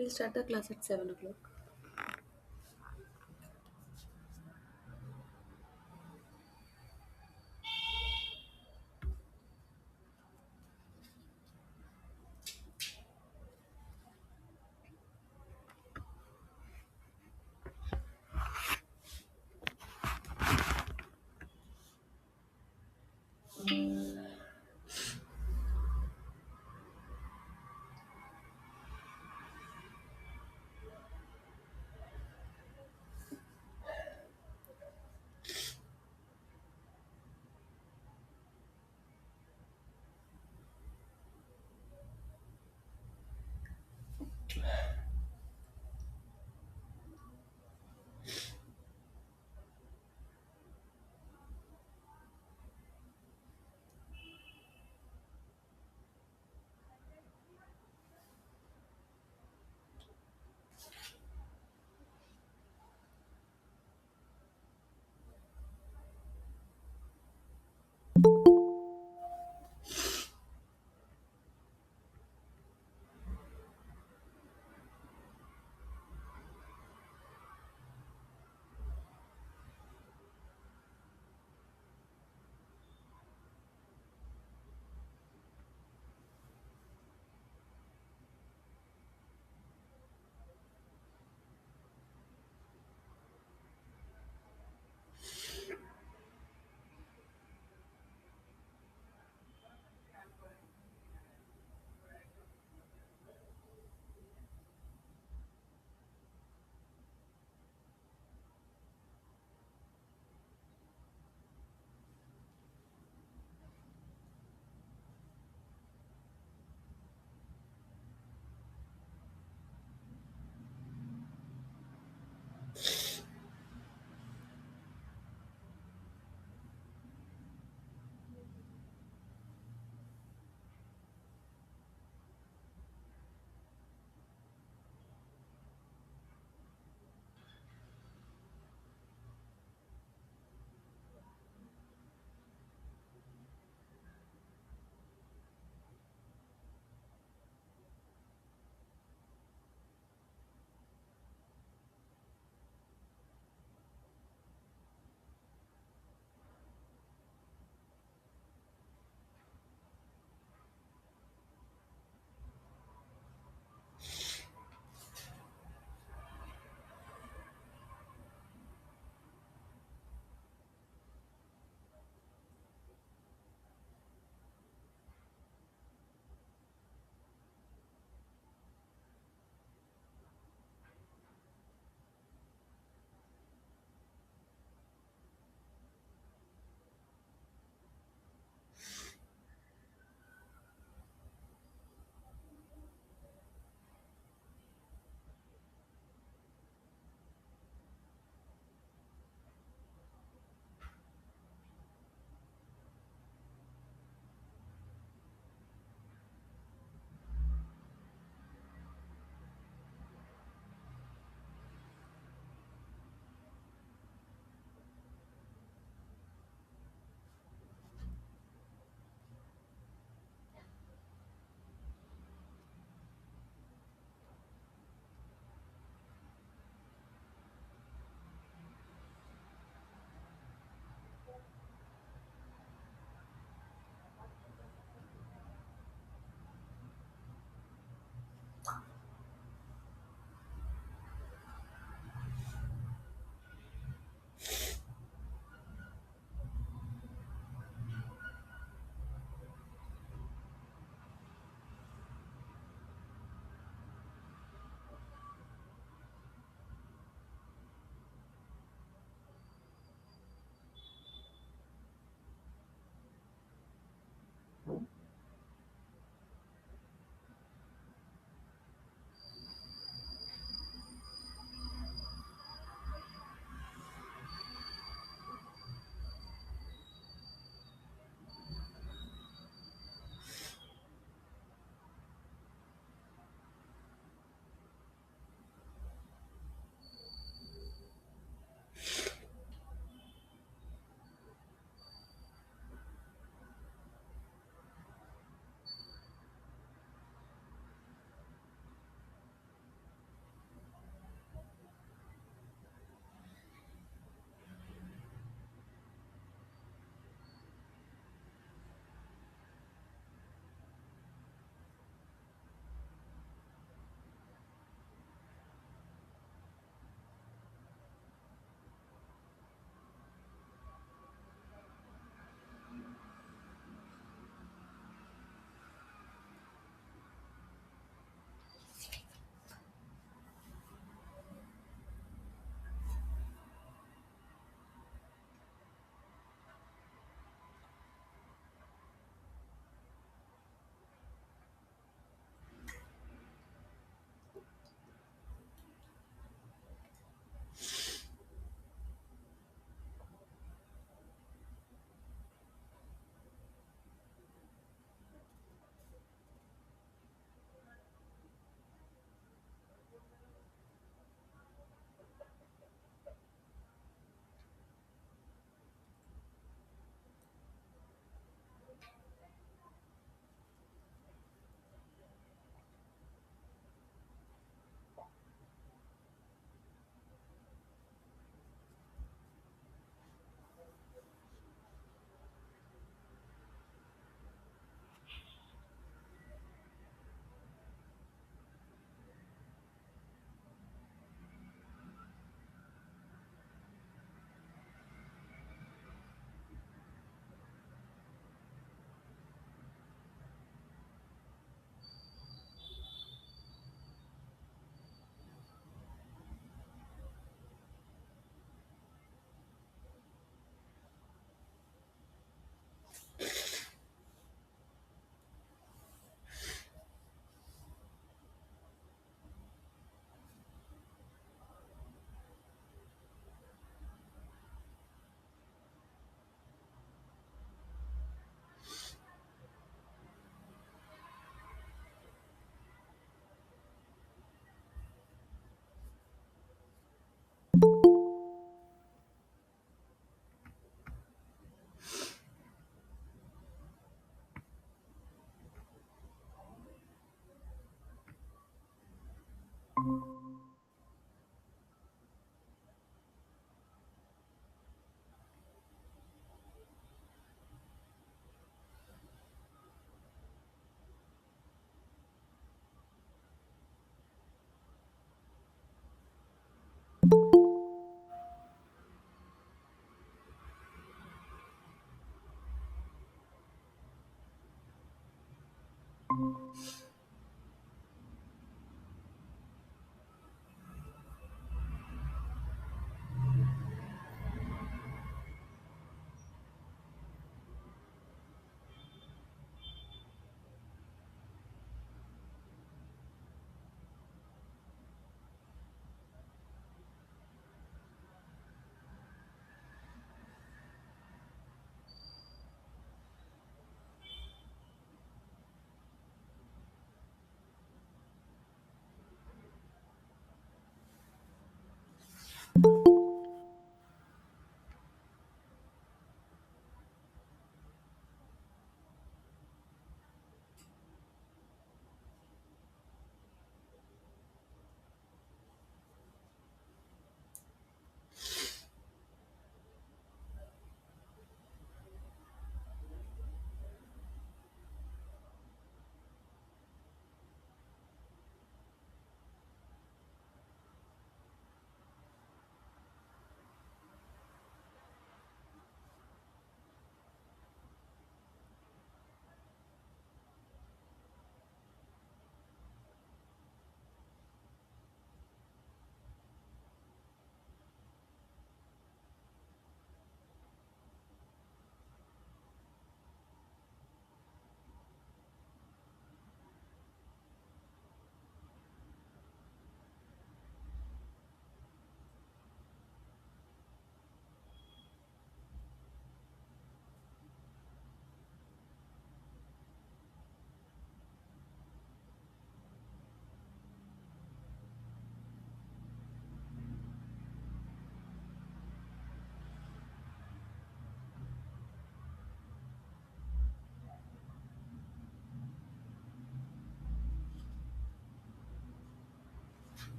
We'll start the class at 7 o'clock.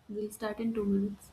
We'll start in 2 minutes.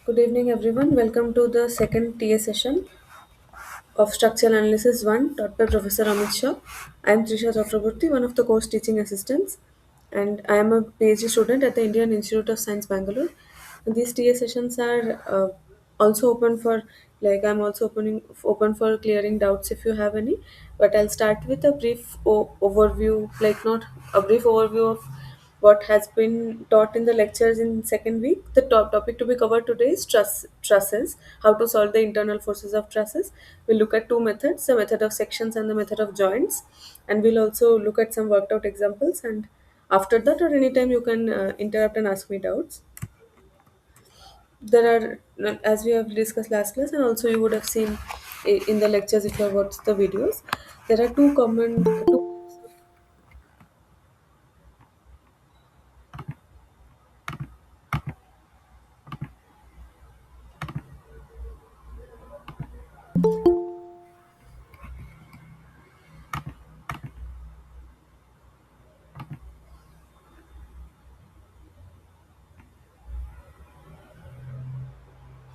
Good evening, everyone. Welcome to the second TA session of Structural Analysis 1 taught by Professor Amit Shah. I am Trisha Chakraborty, one of the course teaching assistants, and I am a PhD student at the Indian Institute of Science, Bangalore. And these TA sessions are also open for, I'm also open for clearing doubts if you have any. But I'll start with a brief overview, like not a brief overview of what has been taught in the lectures in second week. The top topic to be covered today is trusses, how to solve the internal forces of trusses. We'll look at two methods, the method of sections and the method of joints, and we'll also look at some worked out examples. And after that, or anytime, you can interrupt and ask me doubts. There are, as we have discussed last class, and also you would have seen in the lectures if you have watched the videos, there are two.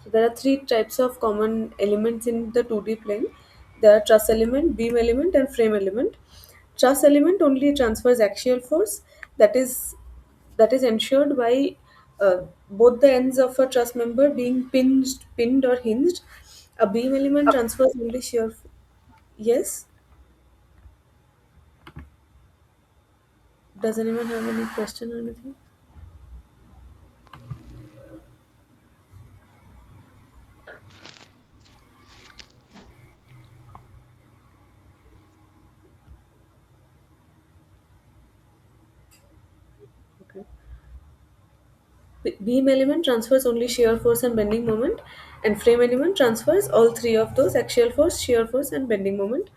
So there are three types of common elements in the 2D plane. There are truss element, beam element, and frame element. Truss element only transfers axial force, that is that is ensured by both the ends of a truss member being pinned or hinged. A beam element transfers only shear. Yes. Does anyone have any question or anything? Okay. Beam element transfers only shear force and bending moment, and frame element transfers all three of those: axial force, shear force, and bending moment.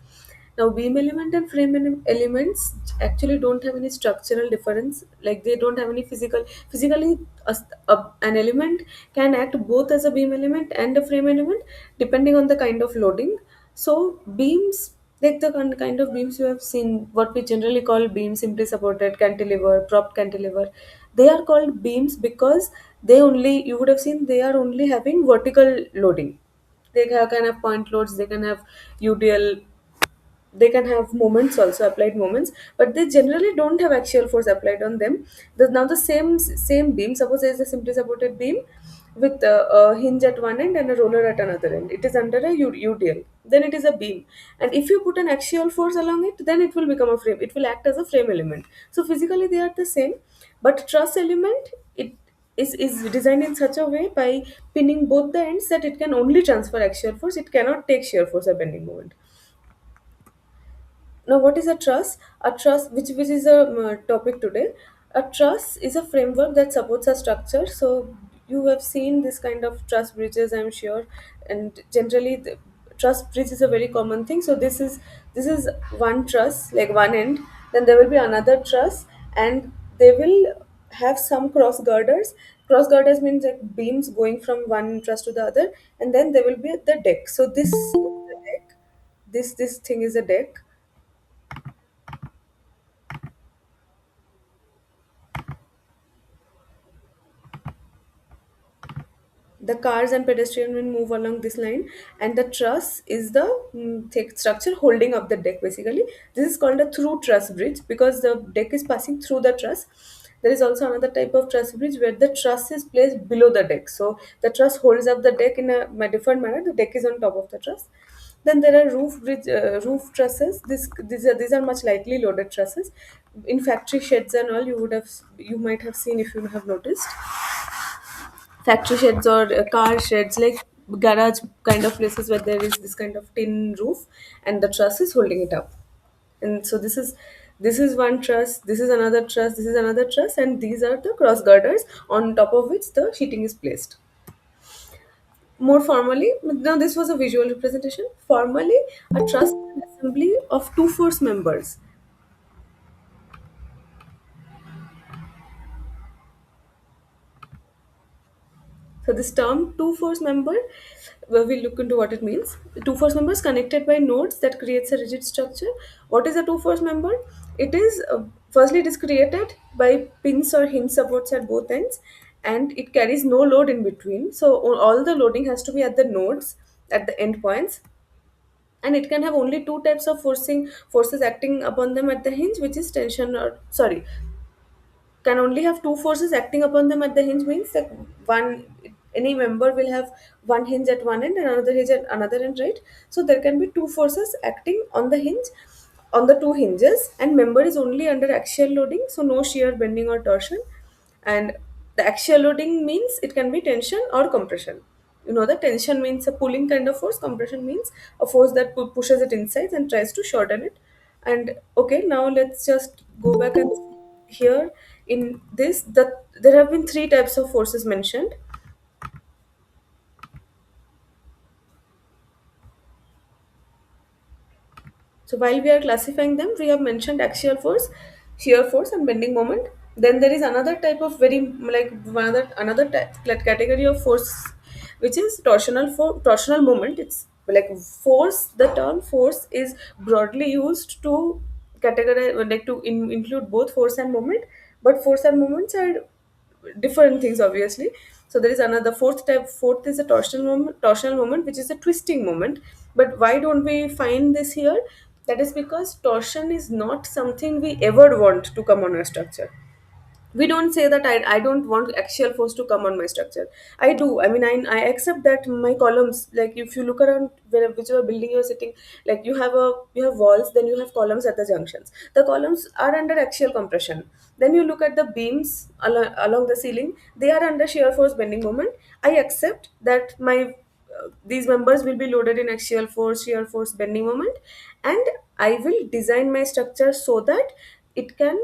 Now, beam element and elements actually don't have any structural difference. Like they don't have any physically. An element can act both as a beam element and a frame element depending on the kind of loading. So beams, like the kind of beams you have seen, what we generally call beam simply supported cantilever, propped cantilever, they are called beams because they only, you would have seen, they are only having vertical loading. Can have point loads, they can have UDL, they can have moments also, applied moments, but they generally don't have axial force applied on them. Now the same beam, suppose there is a simply supported beam with a hinge at one end and a roller at another end, it is under a UDL, then it is a beam. And if you put an axial force along it, then it will become a frame, it will act as a frame element. So physically they are the same, but truss element, it is designed in such a way by pinning both the ends that it can only transfer axial force, it cannot take shear force or bending moment. Now, what is a truss? A truss, which is a topic today. A truss is a framework that supports a structure. So you have seen this kind of truss bridges, I'm sure, and generally the truss bridge is a very common thing. So this is one truss, like one end. Then there will be another truss, and they will have some cross girders. Cross girders means like beams going from one truss to the other, and then there will be the deck. So this is the deck. This thing is a deck. The cars and pedestrian will move along this line, and the truss is the thick structure holding up the deck. Basically, this is called a through truss bridge because the deck is passing through the truss. There is also another type of truss bridge where the truss is placed below the deck, so the truss holds up the deck in a different manner. The deck is on top of the truss. Then there are roof trusses. These are much lightly loaded trusses. In factory sheds and all, you might have seen, if you have noticed, factory sheds or car sheds, like garage kind of places where there is this kind of tin roof and the truss is holding it up. And so this is one truss, this is another truss, this is another truss, and these are the cross girders on top of which the sheeting is placed. More formally, now this was a visual representation. Formally, a truss is an assembly of two force members. So this term two force member, we'll look into what it means. Two force members connected by nodes that creates a rigid structure. What is a two force member? It is firstly it is created by pins or hinge supports at both ends, and it carries no load in between. So all the loading has to be at the nodes, at the endpoints, and it can have only two types of forces acting upon them at the hinge, which is tension, or sorry, can only have two forces acting upon them at the hinge, means that one, any member will have one hinge at one end and another hinge at another end, right? So there can be two forces acting on the hinge, on the two hinges, and member is only under axial loading, so no shear, bending or torsion. And the axial loading means it can be tension or compression. You know, the tension means a pulling kind of force, compression means a force that pushes it inside and tries to shorten it. And okay, now let's just go back and here in this, that there have been three types of forces mentioned. So while we are classifying them, we have mentioned axial force, shear force, and bending moment. Then there is another type of very, like another type, like category of force, which is torsional moment. It's like force. The term force is broadly used to categorize, like to include both force and moment. But force and moments are different things, obviously. So there is another fourth type. Fourth is a torsional moment, which is a twisting moment. But why don't we find this here? That is because torsion is not something we ever want to come on a structure. We don't say that I don't want axial force to come on my structure. I do. I mean, I accept that my columns, like if you look around whichever building you're sitting, like you have walls, then you have columns at the junctions. The columns are under axial compression. Then you look at the beams along the ceiling, they are under shear force, bending moment. I accept that my these members will be loaded in axial force, shear force, bending moment, and I will design my structure so that it can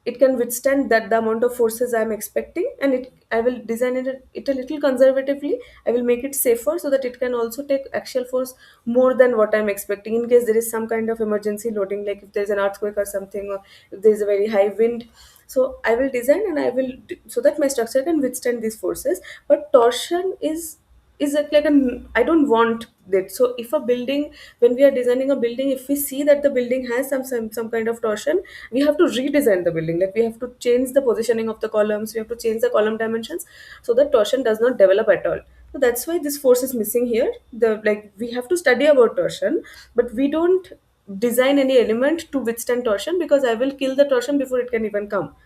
it can withstand that the amount of forces I'm expecting, and I will design it a little conservatively. I will make it safer so that it can also take axial force more than what I'm expecting in case there is some kind of emergency loading, like if there's an earthquake or something, or if there's a very high wind. So I will design and so that my structure can withstand these forces. But torsion is like an, I don't want that. So if a building, when we are designing a building, if we see that the building has some kind of torsion, we have to redesign the building. Like we have to change the positioning of the columns, we have to change the column dimensions so that torsion does not develop at all. So that's why this force is missing here. The, like, we have to study about torsion, but we don't design any element to withstand torsion, because I will kill the torsion before it can even come.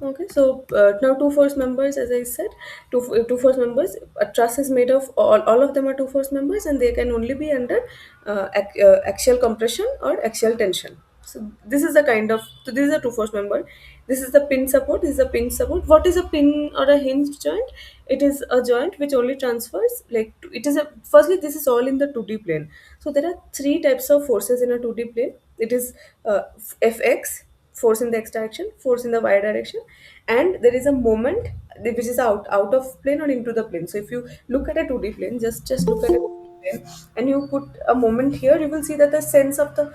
Okay, so now two force members, as I said, two force members. A truss is made of all of them are two force members, and they can only be under axial compression or axial tension. So this is the kind of, so this is a two force member. This is the pin support. This is a pin support. What is a pin or a hinge joint? It is a joint which only transfers, like it is a, firstly this is all in the 2D plane. So there are three types of forces in a 2D plane. It is Fx, force in the x direction, force in the y direction, and there is a moment which is out of plane or into the plane. So if you look at a 2D plane, just look at a 2D plane, and you put a moment here, you will see that the sense of the,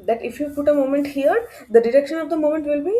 that if you put a moment here, the direction of the moment will be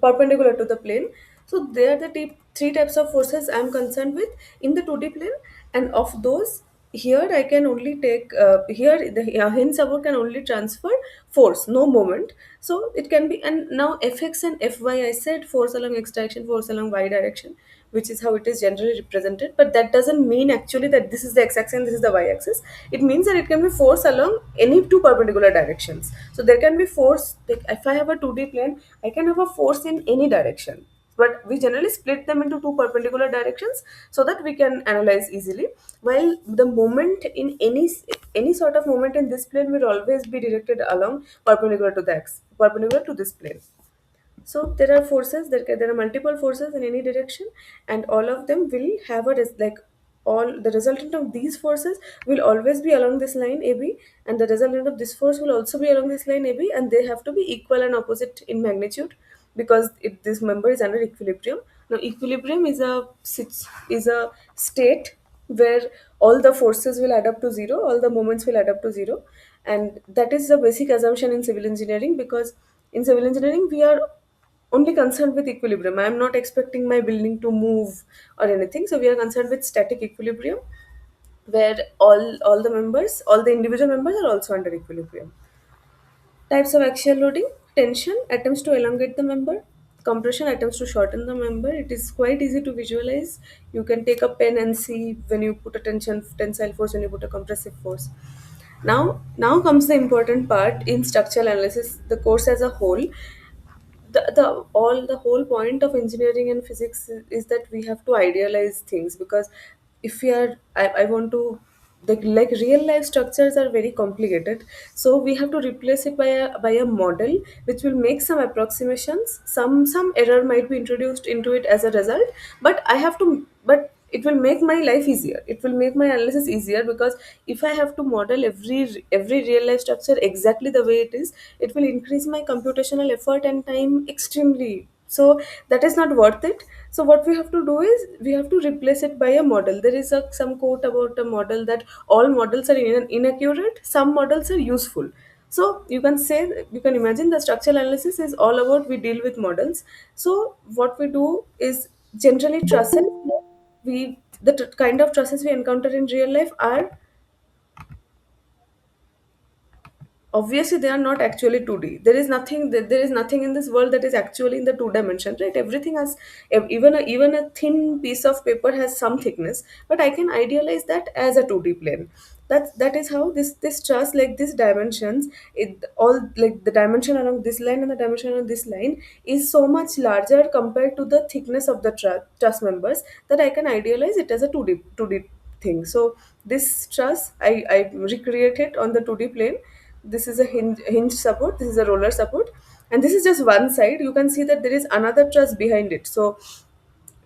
perpendicular to the plane. So they are the three types of forces I am concerned with in the 2D plane. And of those, here I can only take here the hinge support can only transfer force, no moment. So it can be, and now Fx and Fy, I said force along x direction, force along y direction, which is how it is generally represented. But that doesn't mean actually that this is the x-axis and this is the y-axis. It means that it can be force along any two perpendicular directions. So there can be force, like if I have a 2D plane, I can have a force in any direction. But we generally split them into two perpendicular directions so that we can analyze easily. While the moment in any sort of moment in this plane will always be directed along perpendicular to the x, perpendicular to this plane. So there are forces, there are multiple forces in any direction, and all of them will have like all the resultant of these forces will always be along this line AB, and the resultant of this force will also be along this line AB, and they have to be equal and opposite in magnitude, because this member is under equilibrium. Now equilibrium is a state where all the forces will add up to zero, all the moments will add up to zero, and that is the basic assumption in civil engineering, because in civil engineering we are only concerned with equilibrium. I am not expecting my building to move or anything. So we are concerned with static equilibrium. where all the individual members are also under equilibrium. Types of axial loading: tension attempts to elongate the member, compression attempts to shorten the member. It is quite easy to visualize. You can take a pen and see when you put a tensile force, when you put a compressive force. Now comes the important part in structural analysis. The course as a whole, the whole point of engineering and physics is that we have to idealize things, because if we are I want to, like real life structures are very complicated, so we have to replace it by a model which will make some approximations. Some error might be introduced into it as a result, but it will make my life easier, it will make my analysis easier, because if I have to model every real life structure exactly the way it is, it will increase my computational effort and time extremely. So that is not worth it. So what we have to do is we have to replace it by a model. There is some quote about a model that all models are inaccurate, some models are useful. So you can imagine the structural analysis is all about we deal with models. So what we do is generally trusses, the kind of trusses we encounter in real life are, obviously they are not actually 2D. There is nothing in this world that is actually in the two dimension, right? Everything has, even a thin piece of paper has some thickness, but I can idealize that as a 2D plane. That is how this truss, like these dimensions, it all, like the dimension along this line and the dimension along this line is so much larger compared to the thickness of the truss members, that I can idealize it as a 2D thing. So this truss, I recreate it on the 2D plane. This is a hinge support, this is a roller support, and this is just one side. You can see that there is another truss behind it. So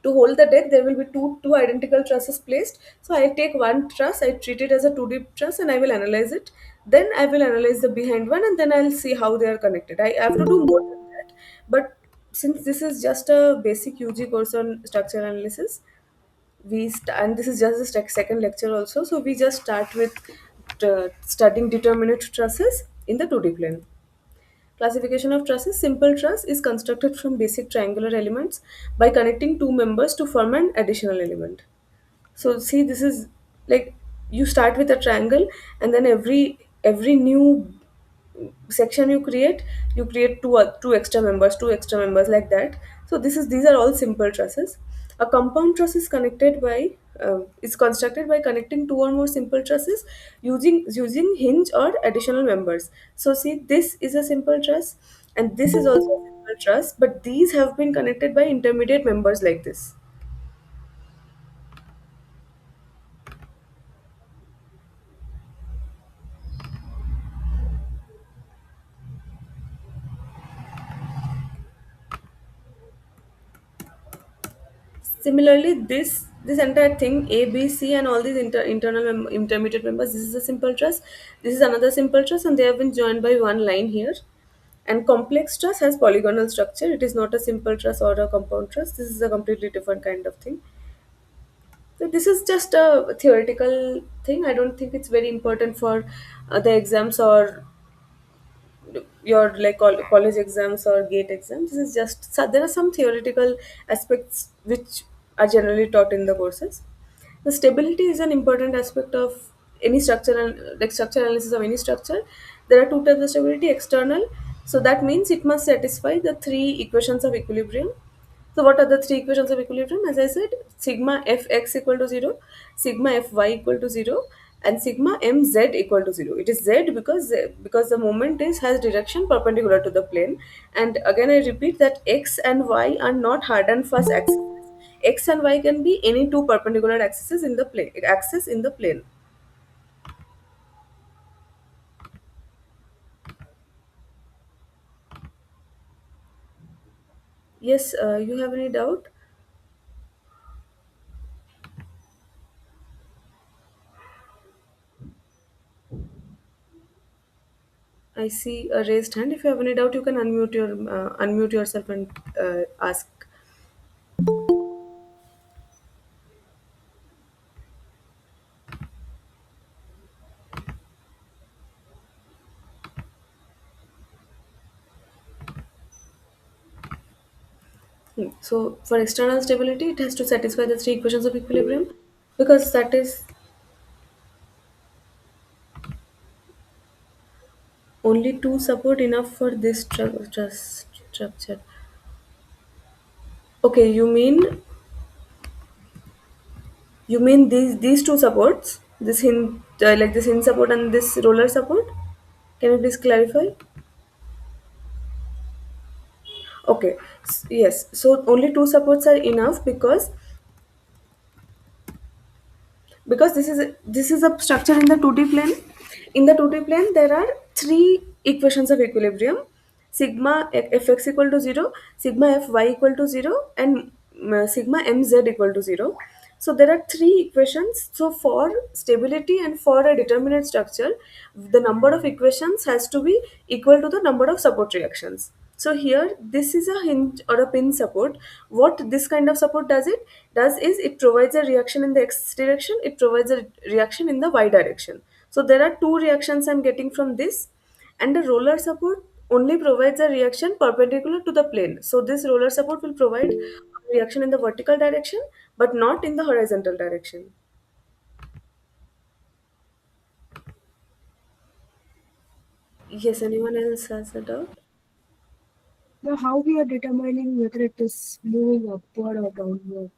to hold the deck there will be two identical trusses placed. So I take one truss, I treat it as a 2D truss, and I will analyze it. Then I will analyze the behind one, and then I'll see how they are connected. I have to do more than that, but since this is just a basic UG course on structural analysis, and this is just the second lecture also, so we just start with studying determinate trusses in the 2D plane. Classification of trusses: simple truss is constructed from basic triangular elements by connecting two members to form an additional element. So see, this is like, you start with a triangle, and then every new section you create two extra members like that. So these are all simple trusses. A compound truss is connected by is constructed by connecting two or more simple trusses using hinge or additional members. So see, this is a simple truss, and this is also a simple truss, but these have been connected by intermediate members like this. Similarly, this entire thing, A, B, C, and all these intermediate members, this is a simple truss. This is another simple truss, and they have been joined by one line here. And complex truss has polygonal structure. It is not a simple truss or a compound truss. This is a completely different kind of thing. So this is just a theoretical thing. I don't think it's very important for the exams or your like college exams or gate exams. This is just, so there are some theoretical aspects which are generally taught in the courses. The stability is an important aspect of any structural, like structural analysis of any structure. There are two types of stability: external, so that means it must satisfy the three equations of equilibrium. So what are the three equations of equilibrium? As I said, sigma fx equal to 0, sigma fy equal to 0, and sigma mz equal to 0. It is z because the moment is has direction perpendicular to the plane. And again, I repeat that x and y are not hard and fast axes. X and y can be any two perpendicular axes in the plane. Yes, you have any doubt? I see a raised hand. If you have any doubt, you can unmute yourself and ask. So for external stability, it has to satisfy the three equations of equilibrium, because that is Only two support enough for this structure. Okay, you mean these two supports, this hinge, like this hinge support and this roller support? Can you please clarify? Okay, yes. So only two supports are enough because this is a structure in the 2D plane. In the 2D plane, there are three equations of equilibrium: sigma fx equal to 0, sigma fy equal to 0, and sigma mz equal to 0. So there are three equations. So for stability and for a determinate structure, the number of equations has to be equal to the number of support reactions. So here, this is a hinge or a pin support. What this kind of support does is it provides a reaction in the x direction, it provides a reaction in the y direction. So there are two reactions I'm getting from this, and the roller support only provides a reaction perpendicular to the plane. So this roller support will provide a reaction in the vertical direction, but not in the horizontal direction. Yes, anyone else has a doubt? Now, how we are determining whether it is moving upward or downward?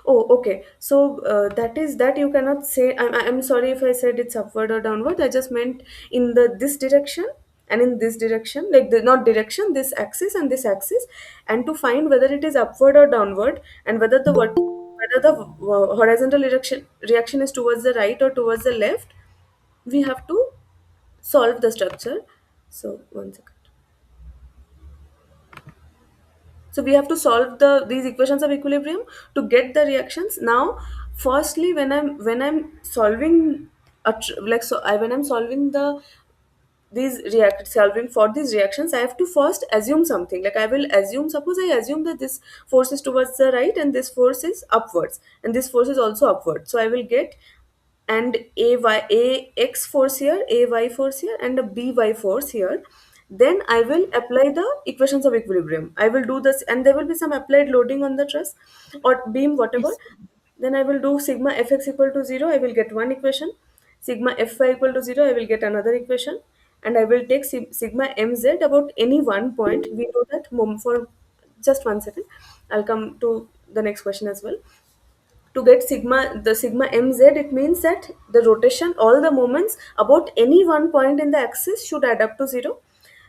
Oh, okay. So that is that you cannot say. I'm sorry if I said it's upward or downward. I just meant in the this direction and in this direction, like the not direction, this axis and this axis, and to find whether it is upward or downward, and whether the horizontal reaction is towards the right or towards the left, we have to solve the structure. So one second. So we have to solve these equations of equilibrium to get the reactions. Now, firstly, when I'm solving when I'm solving solving for these reactions, I have to first assume something. Like I will assume, suppose I assume that this force is towards the right and this force is upwards and this force is also upward. So I will get and a x force here, a y force here, and a b y force here. Then I will apply the equations of equilibrium. I will do this, and there will be some applied loading on the truss or beam, whatever. Yes. Then I will do sigma fx equal to 0. I will get one equation. Sigma fy equal to 0. I will get another equation, and I will take sigma mz about any one point. We know that for just one second. I'll come to the next question as well. To get sigma mz, it means that the rotation, all the moments about any one point in the axis should add up to 0.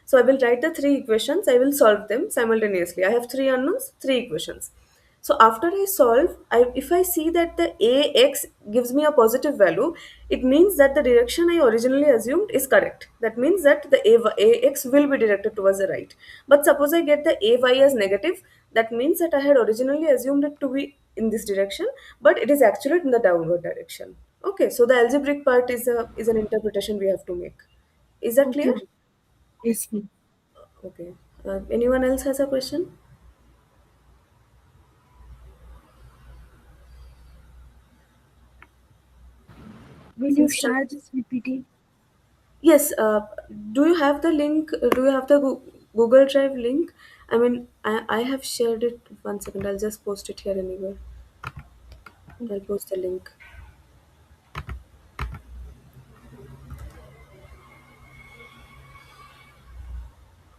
So I will write the three equations, I will solve them simultaneously. I have three unknowns, three equations. So after I solve, if I see that the ax gives me a positive value, it means that the direction I originally assumed is correct. That means that the ax will be directed towards the right. But suppose I get the ay as negative, that means that I had originally assumed it to be in this direction, but it is actually in the downward direction. Okay, so the algebraic part is an interpretation we have to make. Is that clear? Okay. Yes, ma'am. Okay. Anyone else has a question? Will you Since that, share this PPT? yes, do you have the link? Do you have the Google Drive link? I mean, I have shared it. One second, I'll just post it here anywhere. I'll post the link.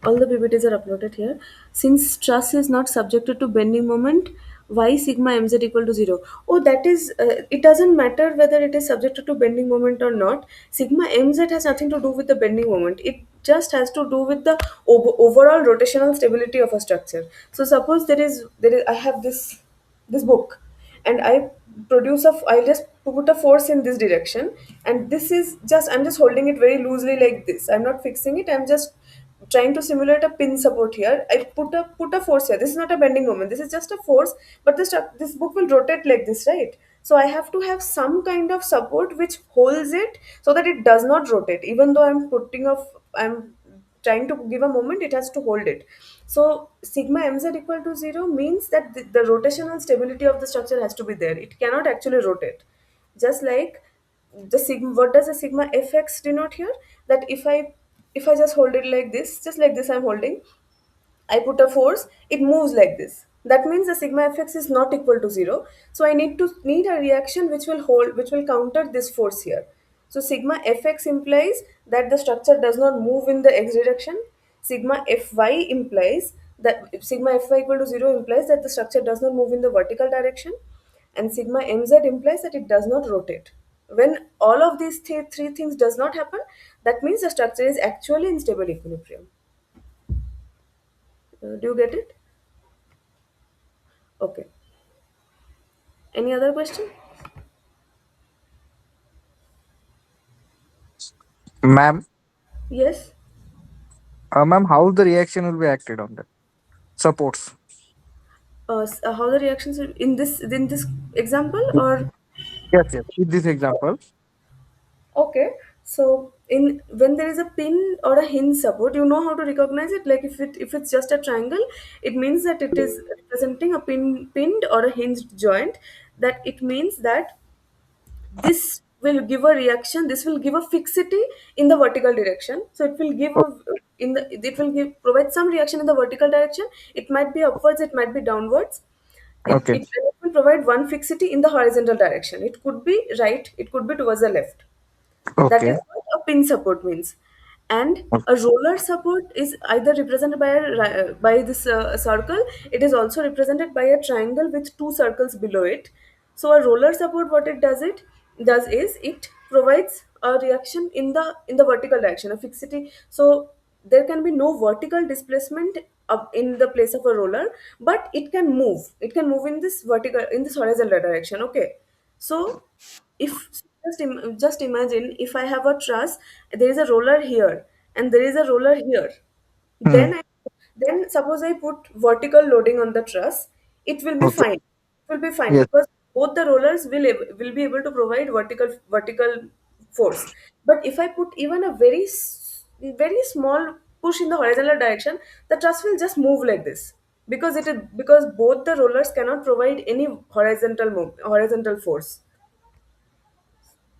All the PPTs are uploaded here. Since truss is not subjected to bending moment, y sigma mz equal to 0. Oh, that is, it doesn't matter whether it is subjected to bending moment or not. Sigma mz has nothing to do with the bending moment. It just has to do with the overall rotational stability of a structure. So suppose I have this book, and I just put a force in this direction, and this is just I'm just holding it very loosely like this. I'm not fixing it. I'm just trying to simulate a pin support here. I put a force here. This is not a bending moment. This is just a force, but this book will rotate like this, right? So I have to have some kind of support which holds it so that it does not rotate. Even though I'm trying to give a moment, it has to hold it. So sigma mz equal to 0 means that the rotational stability of the structure has to be there. It cannot actually rotate. Just like the sigma, what does the sigma fx denote here? That if I just hold it like this, just like this I'm holding, I put a force, it moves like this. That means the sigma fx is not equal to 0. So I need a reaction which will counter this force here. So sigma fx implies that the structure does not move in the x direction. Sigma fy implies that sigma fy equal to 0 implies that the structure does not move in the vertical direction, and sigma mz implies that it does not rotate. When all of these three things does not happen, that means the structure is actually in stable equilibrium. Do you get it? Okay. Any other question? Ma'am, Yes. ma'am, how the reaction will be acted on that? Supports. How the reactions in this example, or Yes, yes. In this example. okay. So in when there is a pin or a hinge support, you know how to recognize it. Like if it's just a triangle, it means that it is representing a pinned or a hinged joint. That it means that this will give a reaction, this will give a fixity in the vertical direction. So it will give Oh, a it will give provide some reaction in the vertical direction. It might be upwards, it might be downwards. it, okay. it will provide one fixity in the horizontal direction. It could be right, it could be towards the left. That is Okay. what a pin support means. And a roller support is either represented by by this circle. It is also represented by a triangle with two circles below it. So a roller support, what it does is it provides a reaction in the vertical direction, a fixity. So there can be no vertical displacement up in the place of a roller, but it can move in this vertical, in this horizontal direction. Okay. So if just imagine, if I have a truss, there is a roller here and there is a roller here. Hmm. Then suppose I put vertical loading on the truss, it will be Okay. fine. It will be fine Yes. because both the rollers will be able to provide vertical force. But if I put even a very small push in the horizontal direction, the truss will just move like this, because both the rollers cannot provide any horizontal force.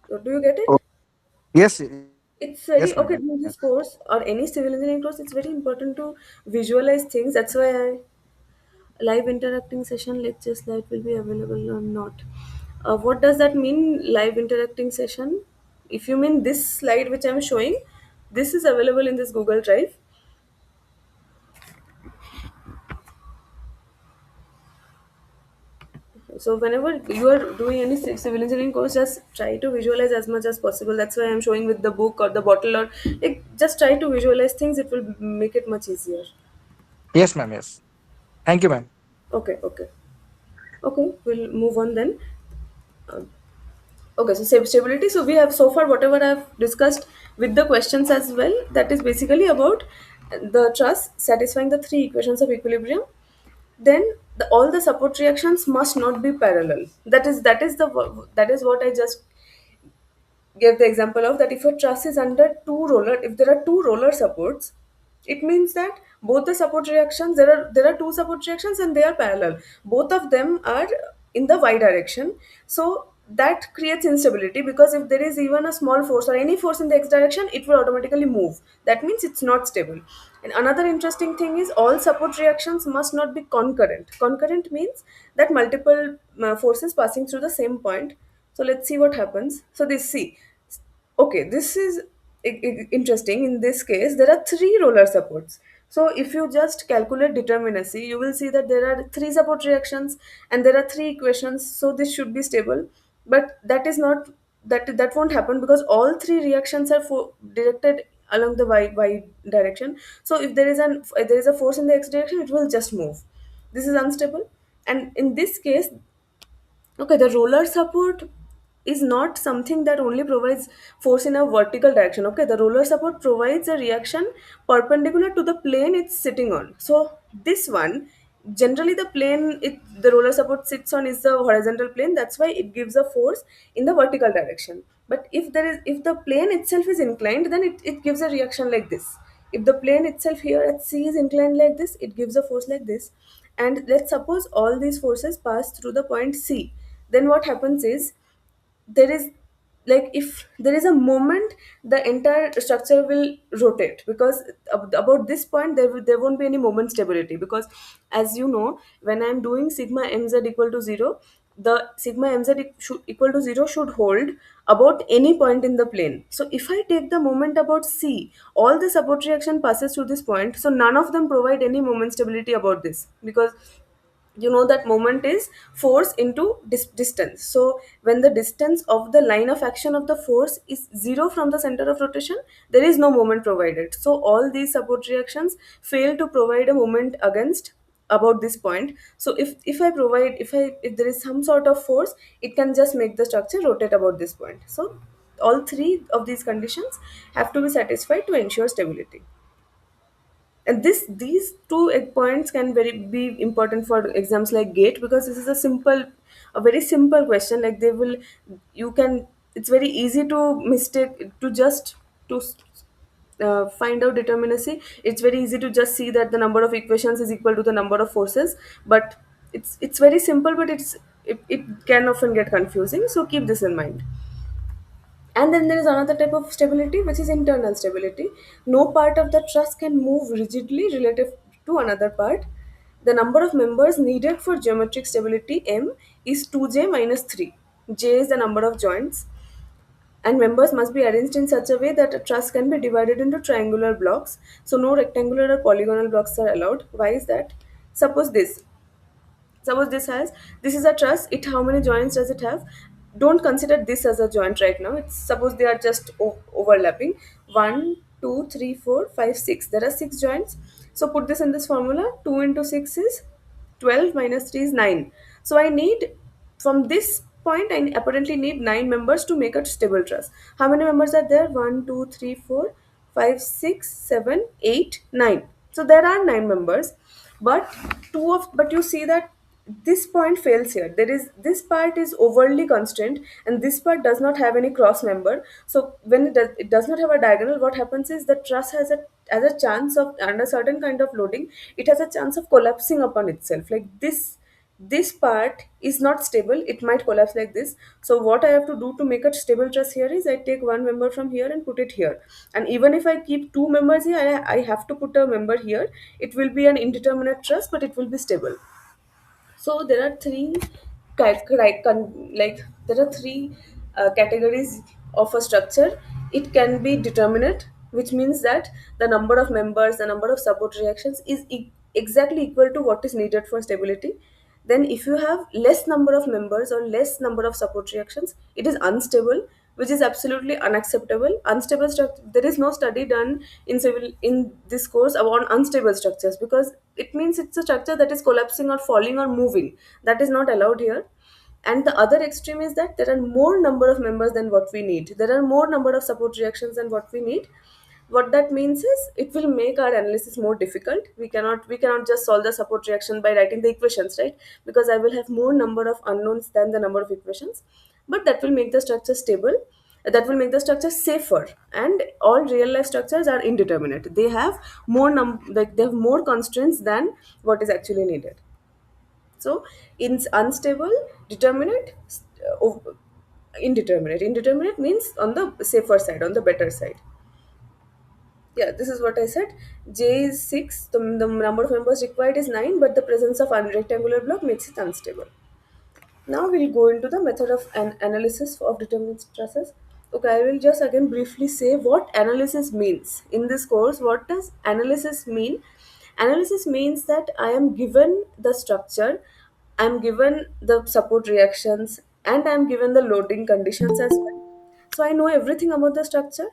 So do you get Oh, it? yes. It's Yes, very ma'am. okay. Yes. In this course or any civil engineering course, it's very important to visualize things. That's why live interacting session lecture slide will be available or not. What does that mean, live interacting session? If you mean this slide which I'm showing, this is available in this Google Drive. So whenever you are doing any civil engineering course, just try to visualize as much as possible. That's why I'm showing with the book or the bottle, or like just try to visualize things. It will make it much easier. Yes, ma'am. Yes. Thank you, ma'am. Okay, okay. Okay, we'll move on then. Okay, so stability. So we have so far whatever I've discussed with the questions as well. That is basically about the truss satisfying the three equations of equilibrium. Then all the support reactions must not be parallel. That is what I just gave the example of, that if a truss is under if there are two roller supports, it means that both the support reactions, there are two support reactions and they are parallel. Both of them are in the y direction. So that creates instability, because if there is even a small force or any force in the x direction, it will automatically move. That means it's not stable. And another interesting thing is, all support reactions must not be concurrent. Concurrent means that multiple forces passing through the same point. So let's see what happens. So this see, okay, this is interesting. In this case, there are three roller supports. So if you just calculate determinacy, you will see that there are three support reactions and there are three equations. So this should be stable, but that is not, that won't happen, because all three reactions are directed along the y direction. So if there is a force in the x direction, it will just move. This is unstable. And in this case, okay, the roller support is not something that only provides force in a vertical direction. Okay, the roller support provides a reaction perpendicular to the plane it's sitting on. So this one, generally the roller support sits on is the horizontal plane. That's why it gives a force in the vertical direction. But if the plane itself is inclined, then it gives a reaction like this. If the plane itself here at C is inclined like this, it gives a force like this. And let's suppose all these forces pass through the point C. Then what happens is, there is, like, if there is a moment, the entire structure will rotate, because about this point there won't be any moment stability, because as you know, when I'm doing sigma mz equal to 0, the sigma mz should equal to 0 should hold about any point in the plane. So if I take the moment about C, all the support reaction passes through this point, so none of them provide any moment stability about this, because you know that moment is force into distance. So when the distance of the line of action of the force is 0 from the center of rotation, there is no moment provided. So all these support reactions fail to provide a moment against about this point. So if there is some sort of force, it can just make the structure rotate about this point. So all three of these conditions have to be satisfied to ensure stability. And these two egg points can very be important for exams like gate, because this is a very simple question. Like they will you can it's very easy to mistake to just to find out determinacy. It's very easy to just see that the number of equations is equal to the number of forces, but it's very simple, but it can often get confusing, so keep this in mind. And then there is another type of stability, which is internal stability. No part of the truss can move rigidly relative to another part. The number of members needed for geometric stability M is 2j minus 3. J is the number of joints, and members must be arranged in such a way that a truss can be divided into triangular blocks. So no rectangular or polygonal blocks are allowed. Why is that? Suppose this Suppose this is a truss. It How many joints does it have? Don't consider this as a joint right now. It's suppose they are just overlapping. One, two, three, four, five, six. There are six joints. So put this in this formula. 2 into 6 is 12, minus 3 is 9. So I need, from this point, I apparently need 9 members to make a stable truss. How many members are there? One, 2, 3, 4, 5, 6, 7, 8, 9. So there are 9 members, but but you see that this point fails here. There is This part is overly constrained, and this part does not have any cross member. So when it does not have a diagonal, what happens is the truss has a chance of, under certain kind of loading, it has a chance of collapsing upon itself. Like this part is not stable, it might collapse like this. So what I have to do to make a stable truss here is I take one member from here and put it here, and even if I keep two members here, I have to put a member here. It will be an indeterminate truss, but it will be stable. So there are there are three categories of a structure. It can be determinate, which means that the number of members, the number of support reactions is exactly equal to what is needed for stability. Then if you have less number of members or less number of support reactions, it is unstable, which is absolutely unacceptable. Unstable structure, there is no study done in this course about unstable structures, because it means it's a structure that is collapsing or falling or moving. That is not allowed here. And the other extreme is that there are more number of members than what we need. There are more number of support reactions than what we need. What that means is it will make our analysis more difficult. We cannot just solve the support reaction by writing the equations, right? Because I will have more number of unknowns than the number of equations. But that will make the structure stable, that will make the structure safer. And all real life structures are indeterminate. They have they have more constraints than what is actually needed. So in unstable, determinate, indeterminate means on the safer side, on the better side. Yeah, this is what I said. J is 6, the number of members required is 9, but the presence of rectangular block makes it unstable. Now we'll go into the method of an analysis of determinate stresses. Okay, I will just again briefly say what analysis means. In this course, what does analysis mean? Analysis means that I am given the structure, I am given the support reactions, and I am given the loading conditions as well. So I know everything about the structure.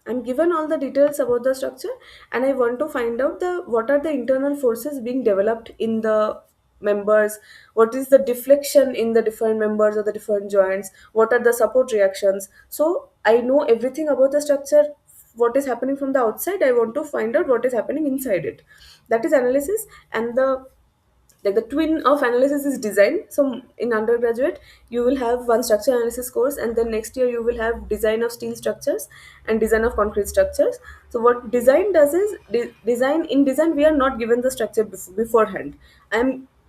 I'm given all the details about the structure, and I want to find out the what are the internal forces being developed in the members, what is the deflection in the different members of the different joints, what are the support reactions. So I know everything about the structure, what is happening from the outside. I want to find out what is happening inside it. That is analysis. And the twin of analysis is design. So in undergraduate you will have one structure analysis course, and then next year you will have design of steel structures and design of concrete structures. So what design does is design we are not given the structure beforehand.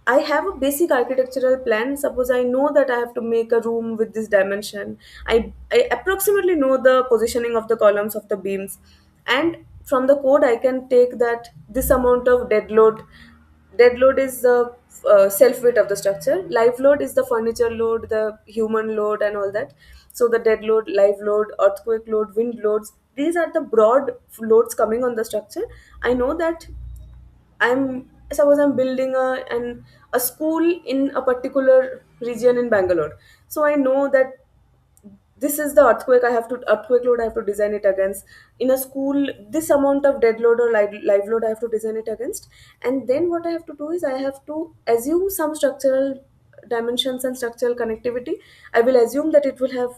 I have a basic architectural plan. Suppose I know that I have to make a room with this dimension. I approximately know the positioning of the columns of the beams, and from the code I can take that this amount of dead load is the self weight of the structure, live load is the furniture load, the human load and all that. So the dead load, live load, earthquake load, wind loads, these are the broad loads coming on the structure. I know that I'm suppose I'm building a school in a particular region in Bangalore. So I know that this is the earthquake load I have to design it against. In a school, this amount of dead load or live load I have to design it against. And then what I have to do is I have to assume some structural dimensions and structural connectivity. I will assume that it will have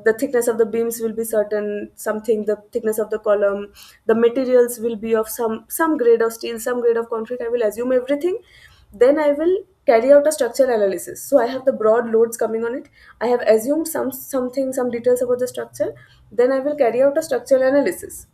the thickness of the beams will be certain something, the thickness of the column, the materials will be of some grade of steel, some grade of concrete. I will assume everything. Then I will carry out a structural analysis. So I have the broad loads coming on it. I have assumed some details about the structure. Then I will carry out a structural analysis.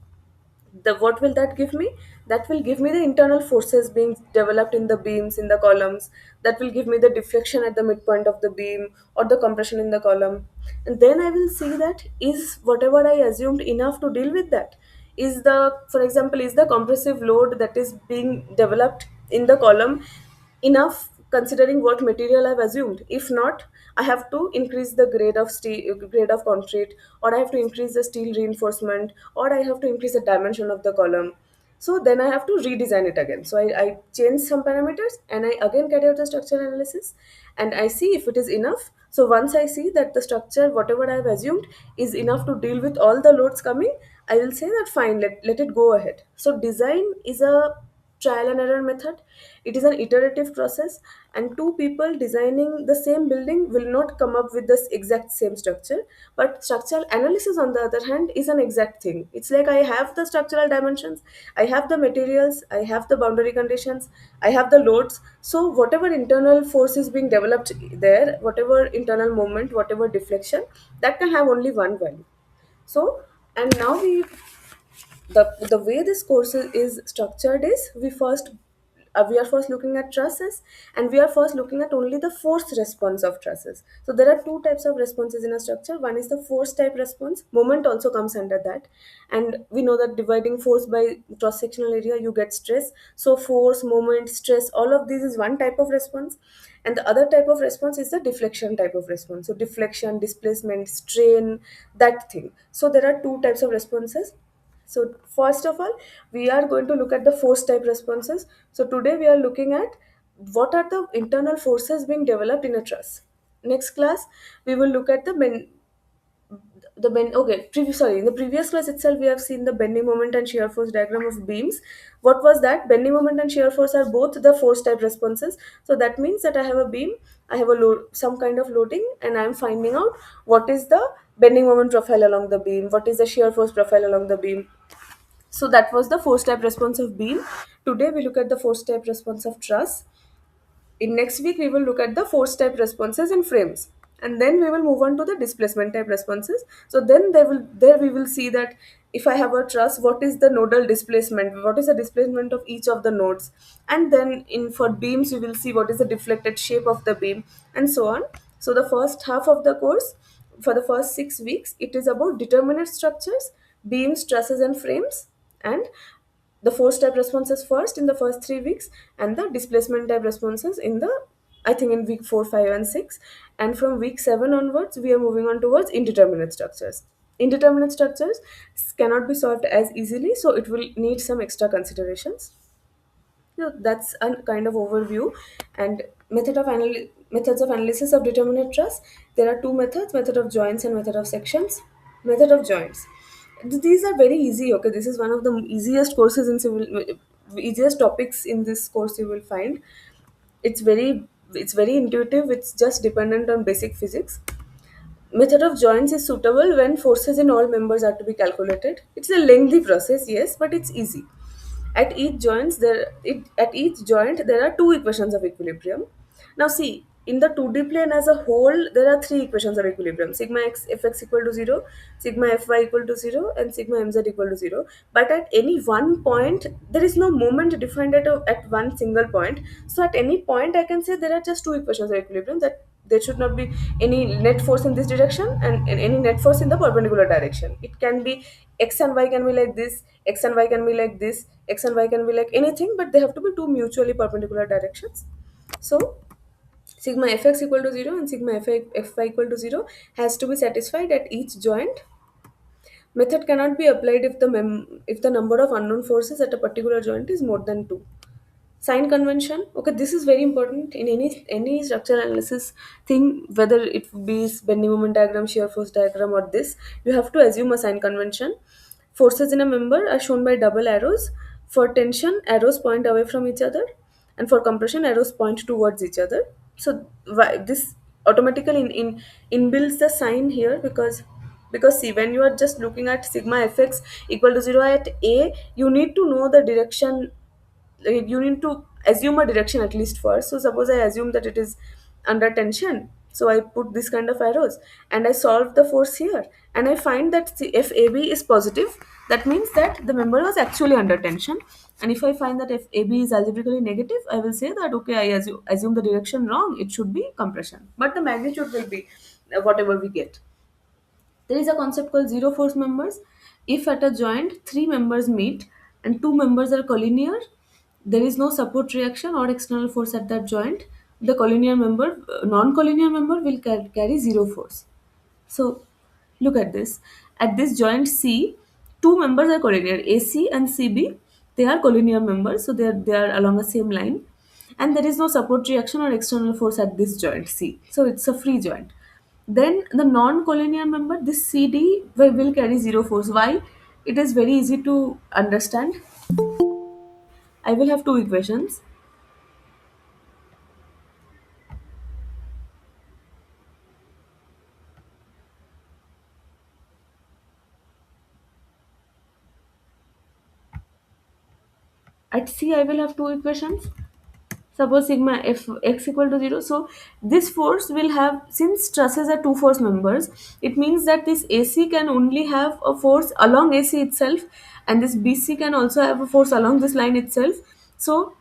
The what will that give me? That will give me the internal forces being developed in the beams, in the columns. That will give me the deflection at the midpoint of the beam or the compression in the column. And then I will see that is whatever I assumed enough to deal with that. Is the, for example, is the compressive load that is being developed in the column enough considering what material I've assumed? If not, I have to increase the grade of steel, grade of concrete, or I have to increase the steel reinforcement, or I have to increase the dimension of the column. So then I have to redesign it again. So I change some parameters and I again carry out the structural analysis and I see if it is enough. So once I see that the structure, whatever I have assumed, is enough to deal with all the loads coming, I will say that fine, let it go ahead. So design is a trial and error method. It is an iterative process, and two people designing the same building will not come up with this exact same structure. But structural analysis, on the other hand, is an exact thing. It's like I have the structural dimensions, I have the materials, I have the boundary conditions, I have the loads. So whatever internal force is being developed there, whatever internal moment, whatever deflection, that can have only one value. So, and now the way this course is structured is we are first looking at trusses, and we are first looking at only the force response of trusses. So there are two types of responses in a structure. One is the force type response, moment also comes under that, and we know that dividing force by cross sectional area you get stress. So force, moment, stress, all of these is one type of response. And the other type of response is the deflection type of response. So deflection, displacement, strain, that thing. So there are two types of responses. So first of all, we are going to look at the force type responses. So today we are looking at what are the internal forces being developed in a truss. Next class, we will look at the bend. Okay, in the previous class itself we have seen the bending moment and shear force diagram of beams. What was that? Bending moment and shear force are both the force type responses. So that means that I have a beam, I have a load, some kind of loading, and I am finding out what is the bending moment profile along the beam, what is the shear force profile along the beam. So that was the force type response of beam. Today we look at the force type response of truss. In next week we will look at the force type responses in frames, and then we will move on to the displacement type responses. So then there we will see that if I have a truss, what is the nodal displacement, what is the displacement of each of the nodes, and then in for beams we will see what is the deflected shape of the beam, and so on. So the first half of the course, for the first 6 weeks, it is about determinate structures, beams, trusses and frames, and the force type responses first in the first 3 weeks, and the displacement type responses in the, I think, in week 4, 5 and 6. And from week 7 onwards we are moving on towards indeterminate structures. Indeterminate structures cannot be solved as easily, so it will need some extra considerations. So that's a kind of overview. And methods of analysis of determinate truss. There are two methods: method of joints and method of sections. Method of joints. These are very easy. Okay, this is one of the easiest courses in civil, easiest topics in this course you will find. It's very intuitive. It's just dependent on basic physics. Method of joints is suitable when forces in all members are to be calculated. It's a lengthy process, yes, but it's easy. At each joint there are two equations of equilibrium. Now see, in the 2D plane as a whole, there are three equations of equilibrium: sigma x fx equal to 0, sigma fy equal to 0, and sigma mz equal to 0. But at any one point, there is no moment defined at one single point. So at any point, I can say there are just two equations of equilibrium. there should not be any net force in this direction and any net force in the perpendicular direction. It can be x and y can be like this, x and y can be like this, x and y can be like anything, but they have to be two mutually perpendicular directions. So sigma fx equal to 0 and sigma fy equal to 0 has to be satisfied at each joint. Method cannot be applied if if the number of unknown forces at a particular joint is more than 2. Sign convention, okay, this is very important in any structural analysis thing, whether it be bending moment diagram, shear force diagram, or this, you have to assume a sign convention. Forces in a member are shown by double arrows. For tension, arrows point away from each other, and for compression, arrows point towards each other. So this automatically inbuilds the sign here, because see, when you are just looking at sigma fx equal to 0 at a, you need to know the direction, like you need to assume a direction at least first. So suppose I assume that it is under tension, so I put this kind of arrows and I solve the force here, and I find that if AB is positive, that means that the member was actually under tension. And if I find that if AB is algebraically negative, I will say that okay, I assume the direction wrong, it should be compression, but the magnitude will be whatever we get. There is a concept called zero force members. If at a joint three members meet and two members are collinear, there is no support reaction or external force at that joint. The collinear member, non-collinear member will carry zero force. So look at this. At this joint C, two members are collinear. AC and CB, they are collinear members, so they are along the same line. And there is no support reaction or external force at this joint C. So it's a free joint. Then the non-collinear member, this CD will carry zero force. Why? It is very easy to understand. I will have two equations. At C, I will have two equations. Suppose sigma f x equal to 0. So this force will have, since trusses are two force members, it means that this AC can only have a force along AC itself, and this BC can also have a force along this line itself. So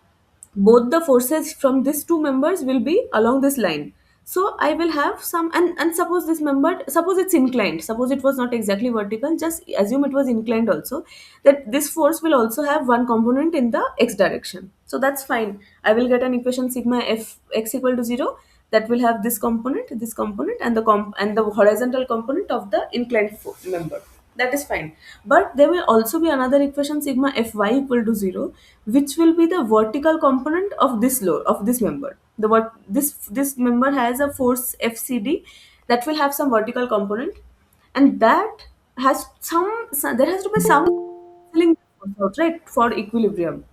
both the forces from these two members will be along this line. So I will have some, and suppose this member, suppose it's inclined, suppose it was not exactly vertical, just assume it was inclined also, that this force will also have one component in the x direction. So that's fine, I will get an equation sigma f x equal to 0, that will have this component, and the horizontal component of the inclined member. That is fine. But there will also be another equation sigma fy equal to 0, which will be the vertical component of this load of this member. The what this member has a force FCD that will have some vertical component, and that has there has to be some cancelling force out, right, for equilibrium.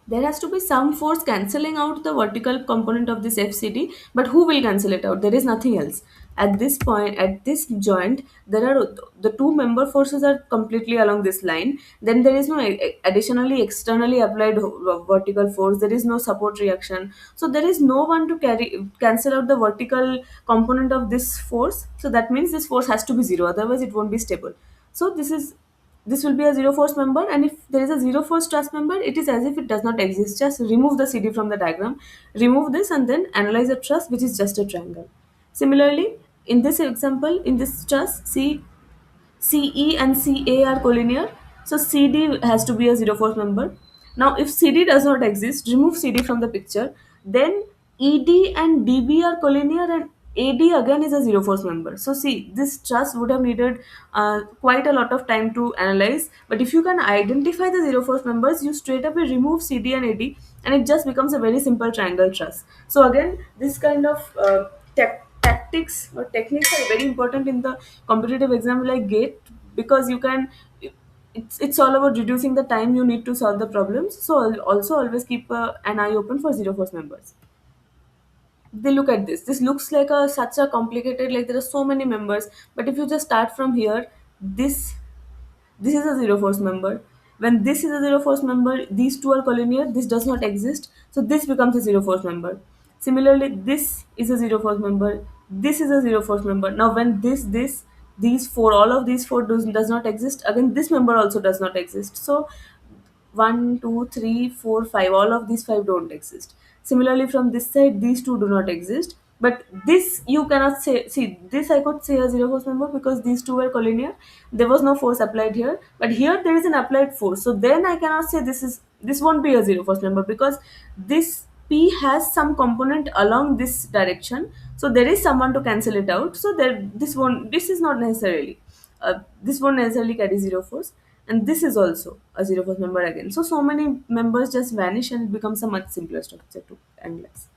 There has to be some force cancelling out the vertical component of this FCD, but who will cancel it out? There is nothing else. At this point, at this joint, there are the two member forces are completely along this line. Then there is no additionally externally applied vertical force. There is no support reaction. So there is no one to cancel out the vertical component of this force. So that means this force has to be zero. Otherwise, it won't be stable. So this will be a zero force member, and if there is a zero force truss member, it is as if it does not exist. Just remove the CD from the diagram, remove this, and then analyze a truss which is just a triangle. Similarly, in this example, in this truss, CE and CA are collinear, so CD has to be a zero force member. Now, if CD does not exist, remove CD from the picture. Then ED and DB are collinear, and AD again is a zero force member. So see, this truss would have needed quite a lot of time to analyze. But if you can identify the zero force members, you straight away remove CD and AD, and it just becomes a very simple triangle truss. So again, this kind of tactics or techniques are very important in the competitive exam like GATE, because you can, it's all about reducing the time you need to solve the problems. So also always keep an eye open for zero force members. They look at this looks like a such a complicated, like there are so many members, but if you just start from here, this is a zero force member. When this is a zero force member, these two are collinear, this does not exist, so this becomes a zero force member. Similarly, this is a zero force member, this is a zero force member. Now when this these four, all of these four does not exist, again this member also does not exist. So one, two, three, four, five, all of these five don't exist. Similarly, from this side, these two do not exist. But this you cannot say. See, this I could say a zero force member because these two were collinear. There was no force applied here, but here there is an applied force. So then I cannot say this won't be a zero force member because this P has some component along this direction. So there is someone to cancel it out. So there this won't. This is not necessarily. This won't necessarily carry zero force, and this is also a zero force member again. So many members just vanish and it becomes a much simpler structure to analyze.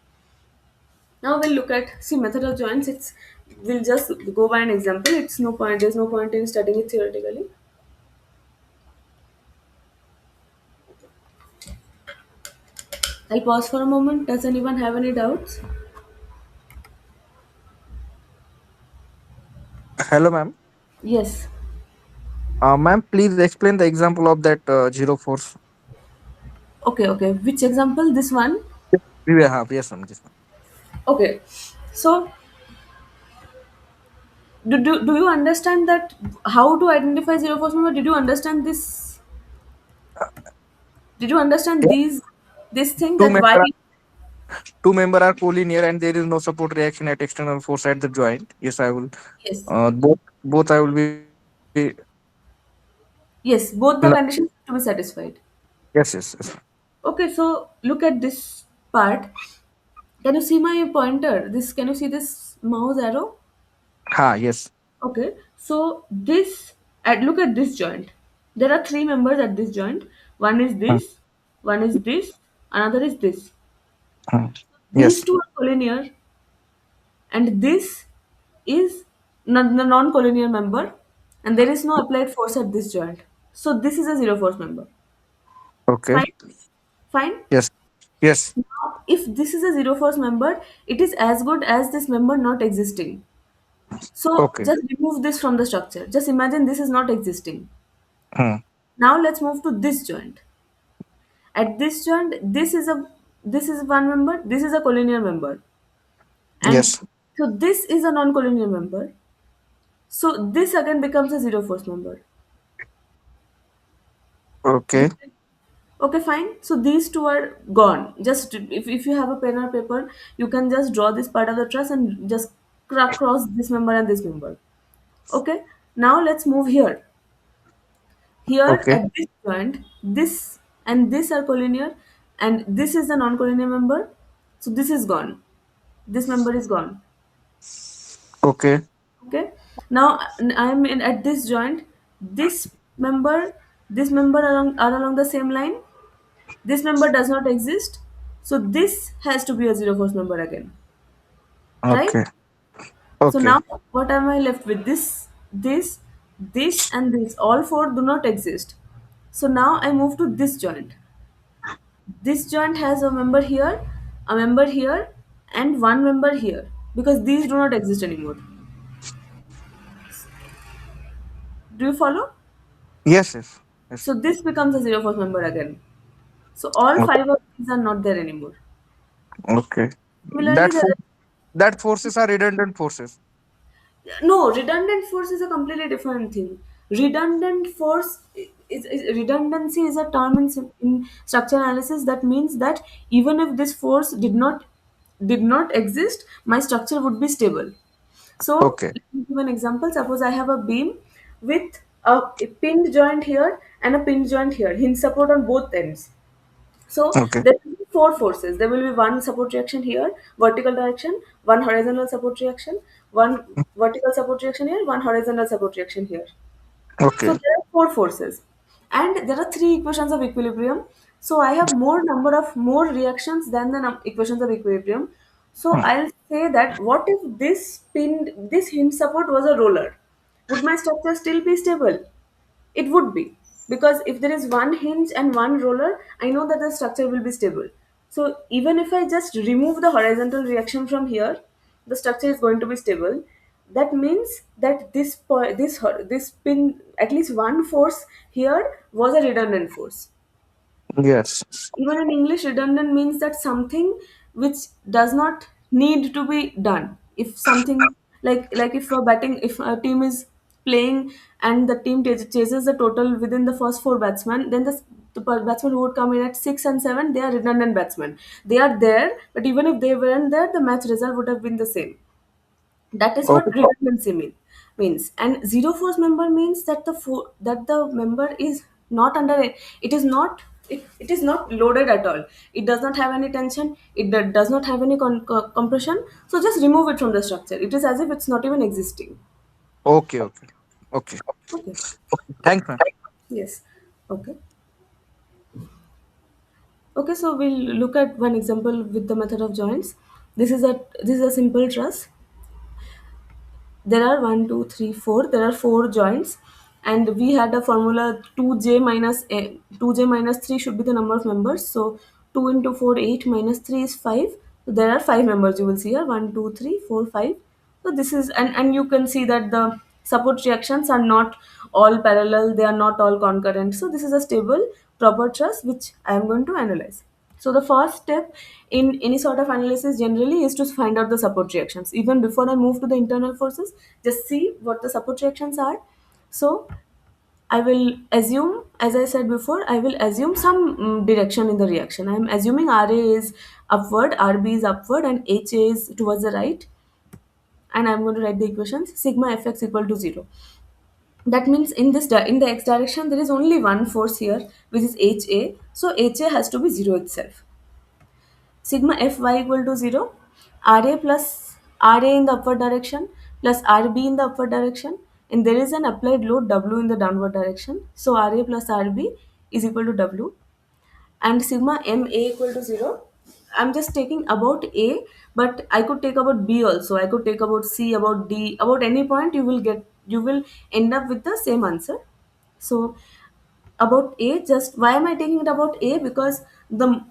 Now we'll look at, see, method of joints. It's, we'll just go by an example. It's no point. There's no point in studying it theoretically. I'll pause for a moment. Does anyone have any doubts? Hello, ma'am. Yes. Ma'am, please explain the example of that zero force. Okay. Okay. Which example? This one. We will have, yes, ma'am. This one. Okay. So do you understand that how to identify zero force member? Did you understand this? Did you understand Yeah. this thing Two that why? member are, two member are collinear and there is no support reaction at external force at the joint. Yes, I will. Yes. Both I will be. Yes, both the No, conditions have to be satisfied. yes, yes, yes. Okay, so look at this part. Can you see my pointer? This, can you see this mouse arrow? Ha, yes. Okay, so this, at, look at this joint. There are three members at this joint. One is Hmm, this, one is this, another is this. hmm. These Yes. two are collinear, and this is the non-collinear member, and there is no applied force at this joint. So this is a zero force member. Okay. Fine, fine. Yes. Yes. Now, if this is a zero force member, it is as good as this member not existing. So Okay. just remove this from the structure. Just imagine this is not existing. Hmm. Now let's move to this joint. At this joint, this is one member, this is a collinear member, and Yes. so this is a non-collinear member. So this again becomes a zero force member. Okay. Okay, fine. So these two are gone. Just if you have a pen or paper, you can just draw this part of the truss and just cross this member and this member. Okay. Now let's move here. Here Okay. at this joint, this and this are collinear, and this is the non-collinear member. So this is gone. This member is gone. Okay. Okay. Now I am in at this joint. This member, this member are along the same line. This member does not exist. So this has to be a zero force member again. Right? Okay. So Okay. now what am I left with? This, and this. All four do not exist. So now I move to this joint. This joint has a member here, and one member here. Because these do not exist anymore. Do you follow? Yes. Yes. Yes. So this becomes a zero force member again. So all Okay. five of these are not there anymore. Okay. Similarly, That that forces are redundant forces. no, redundant force is a completely different thing. Redundant force redundancy is a term in structural analysis that means that even if this force did not exist, my structure would be stable. So Okay. let me give an example. Suppose I have a beam with a pinned joint here and a pinned joint here, hinge support on both ends. So Okay. there will be four forces. There will be one support reaction here, vertical direction, one horizontal support reaction, one vertical support reaction here, one horizontal support reaction here. So Okay. there are four forces, and there are three equations of equilibrium. So I have more reactions than the equations of equilibrium. So Hmm. I'll say that what if this hinge support was a roller? Would my structure still be stable? It would be, because if there is one hinge and one roller, I know that the structure will be stable. So even if I just remove the horizontal reaction from here, the structure is going to be stable. That means that this pin, at least one force here was a redundant force. Yes. Even in English, redundant means that something which does not need to be done. If something, like if a team is playing and the team chases the total within the first four batsmen, then the batsmen who would come in at 6 and 7, they are redundant batsmen. They are there, but even if they weren't there, the match result would have been the same. That is what Okay. redundancy means. And zero force member means that the member is not under it is not it is not loaded at all. It does not have any tension. It does not have any compression. So just remove it from the structure. It is as if it's not even existing. Okay. Okay. Okay. Okay. Thanks, man. Yes. Okay. Okay. So we'll look at one example with the method of joints. This is a simple truss. There are one, two, three, four. There are four joints, and we had a formula 2j minus 3 should be the number of members. So 2 into 4 8 minus 3 is 5. So there are 5 members. You will see here 1 2 3 4 5. So this is and you can see that the support reactions are not all parallel. They are not all concurrent. So this is a stable proper truss which I am going to analyze. So the first step in any sort of analysis generally is to find out the support reactions. Even before I move to the internal forces, just see what the support reactions are. So I will assume, as I said before, I will assume some direction in the reaction. I am assuming RA is upward, RB is upward, and HA is towards the right. And I'm going to write the equations. Sigma Fx equal to 0. That means in the x direction there is only one force here, which is HA. So HA has to be 0 itself. Sigma Fy equal to 0, Ra plus Ra in the upward direction plus Rb in the upward direction, and there is an applied load W in the downward direction. So Ra plus Rb is equal to W, and sigma Ma equal to 0. I'm just taking about A, but I could take about B also. I could take about C, about D, about any point you will end up with the same answer. So about A, just why am I taking it about A? Because the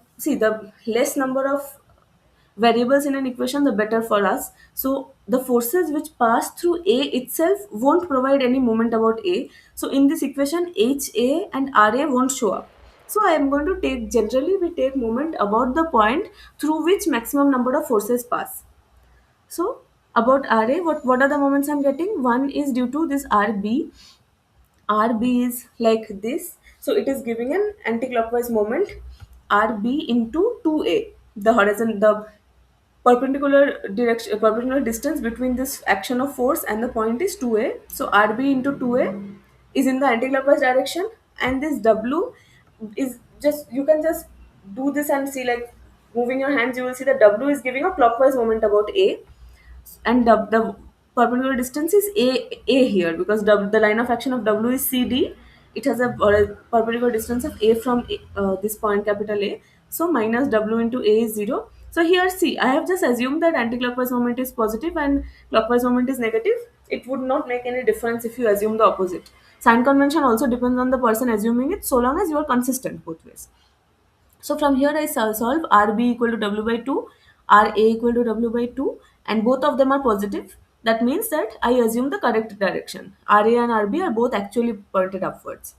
less number of variables in an equation, the better for us. So the forces which pass through A itself won't provide any moment about A. So in this equation, HA and RA won't show up. So I am going to take, generally we take moment about the point through which maximum number of forces pass. So about RA, what are the moments I'm getting? One is due to this RB. RB is like this. So it is giving an anti-clockwise moment RB into 2A. The horizon, the perpendicular distance between this action of force and the point is 2A. So RB into 2A is in the anti-clockwise direction, and this W is just, you can just do this and see, like moving your hands, you will see that W is giving a clockwise moment about A, and the perpendicular distance is a here, because the line of action of W is CD. It has a perpendicular distance of A from this point capital A. So minus W into A is 0. So here see, I have just assumed that anti-clockwise moment is positive and clockwise moment is negative. It would not make any difference if you assume the opposite. Sign convention also depends on the person assuming it, so long as you are consistent both ways. So from here I solve RB equal to W by 2, RA equal to W by 2, and both of them are positive. That means that I assume the correct direction. RA and RB are both actually pointed upwards.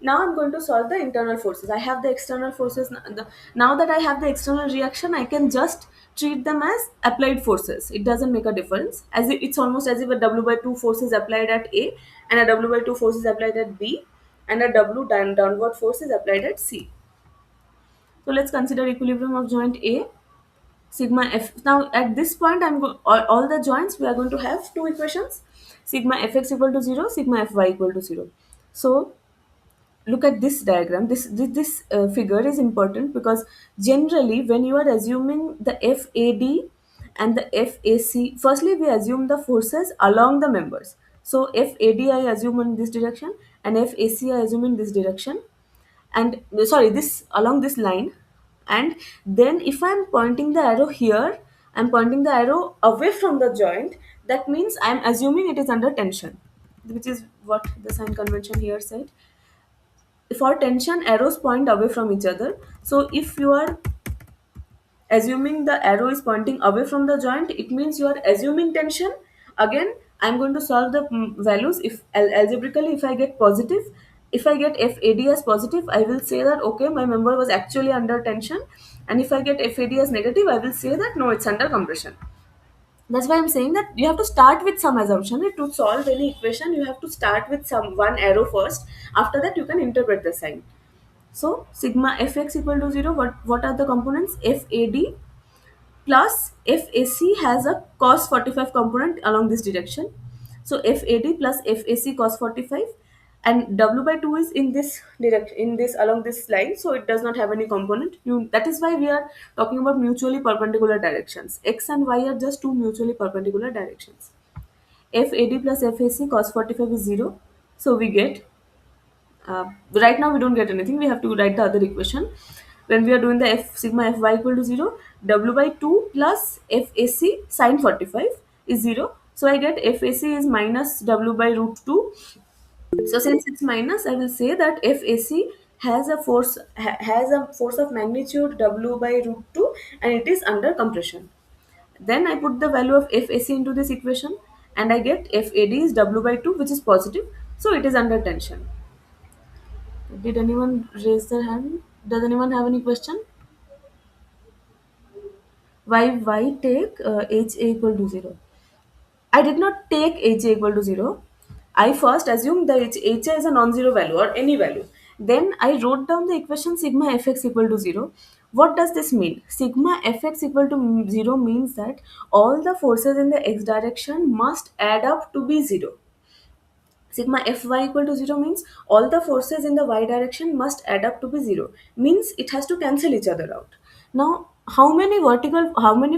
Now I'm going to solve the internal forces. I have the external forces. Now that I have the external reaction, I can just treat them as applied forces. It doesn't make a difference. It's almost as if a W by 2 force is applied at A, and a W by 2 force is applied at B, and a W downward force is applied at C. So let's consider equilibrium of joint A, sigma F. Now at this point, all the joints, we are going to have two equations, sigma Fx equal to 0, sigma Fy equal to 0. So look at this diagram. This figure is important, because generally when you are assuming the FAD and the FAC, firstly we assume the forces along the members. So FAD I assume in this direction, and FAC I assume in this direction, and sorry, this along this line. And then if I'm pointing the arrow here, I'm pointing the arrow away from the joint. That means I'm assuming it is under tension, which is what the sign convention here said. For tension, arrows point away from each other. So if you are assuming the arrow is pointing away from the joint, it means you are assuming tension. Again, I'm going to solve the values. If algebraically, if I get positive, if I get FAD as positive, I will say that okay, my member was actually under tension. And if I get FAD as negative, I will say that no, it's under compression. That's why I'm saying that you have to start with some assumption. To solve any equation, you have to start with some one arrow first. After that, you can interpret the sign. So sigma fx equal to 0. What are the components? FAD plus FAC has a cos 45 component along this direction. So FAD plus FAC cos 45, and W by 2 is in this direction, in this along this line, so it does not have any component. That is why we are talking about mutually perpendicular directions. X and Y are just two mutually perpendicular directions. FAD plus FAC cos 45 is 0. So we get, right now we don't get anything, we have to write the other equation. When we are doing the f sigma fy equal to 0, W by 2 plus FAC sine 45 is 0. So I get FAC is minus W by root 2. So since it's minus, I will say that FAC has a force of magnitude W by root 2, and it is under compression. Then I put the value of FAC into this equation, and I get FAD is W by 2, which is positive, so it is under tension. Did anyone raise their hand? Does anyone have any question? Why take HA equal to 0? I did not take HA equal to 0. I first assumed that HA is a non-zero value or any value. Then I wrote down the equation sigma fx equal to 0. What does this mean? Sigma fx equal to 0 means that all the forces in the x direction must add up to be 0. Sigma fy equal to 0 means all the forces in the y direction must add up to be 0. Means it has to cancel each other out. Now, how many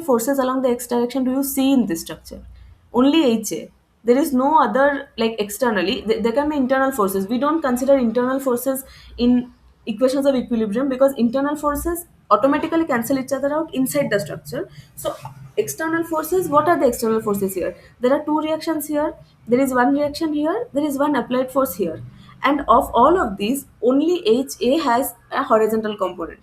forces along the x direction do you see in this structure? Only HA. There is no other, like externally. There can be internal forces. We don't consider internal forces in equations of equilibrium because internal forces automatically cancel each other out inside the structure. So external forces, what are the external forces here? There are two reactions here, there is one reaction here, there is one applied force here, and of all of these only HA has a horizontal component.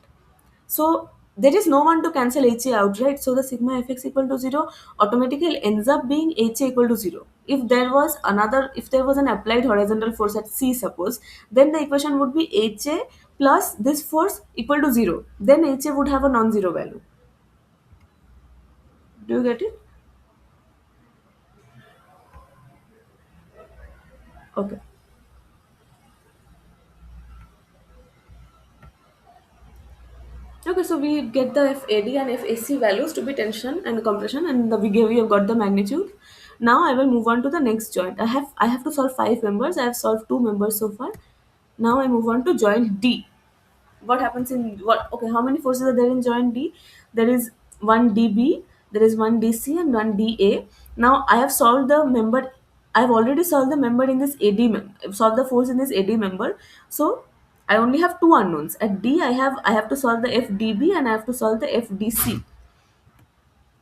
So there is no one to cancel HA out, right? So the sigma fx equal to 0 automatically ends up being HA equal to 0. If there was an applied horizontal force at C, suppose, then the equation would be HA plus this force equal to 0. Then HA would have a non-zero value. Do you get it? Okay. Okay, so we get the FAD and FAC values to be tension and compression, and we have got the magnitude. Now I will move on to the next joint. I have to solve 5 members. I have solved 2 members so far. Now I move on to joint D. What happens in what? Okay, how many forces are there in joint D? There is one DB, there is one DC, and one DA. Now I have solved the member. I've already solved the member in this AD solved the force in this AD member. So I only have two unknowns. At D, I have to solve the FDB and I have to solve the FDC.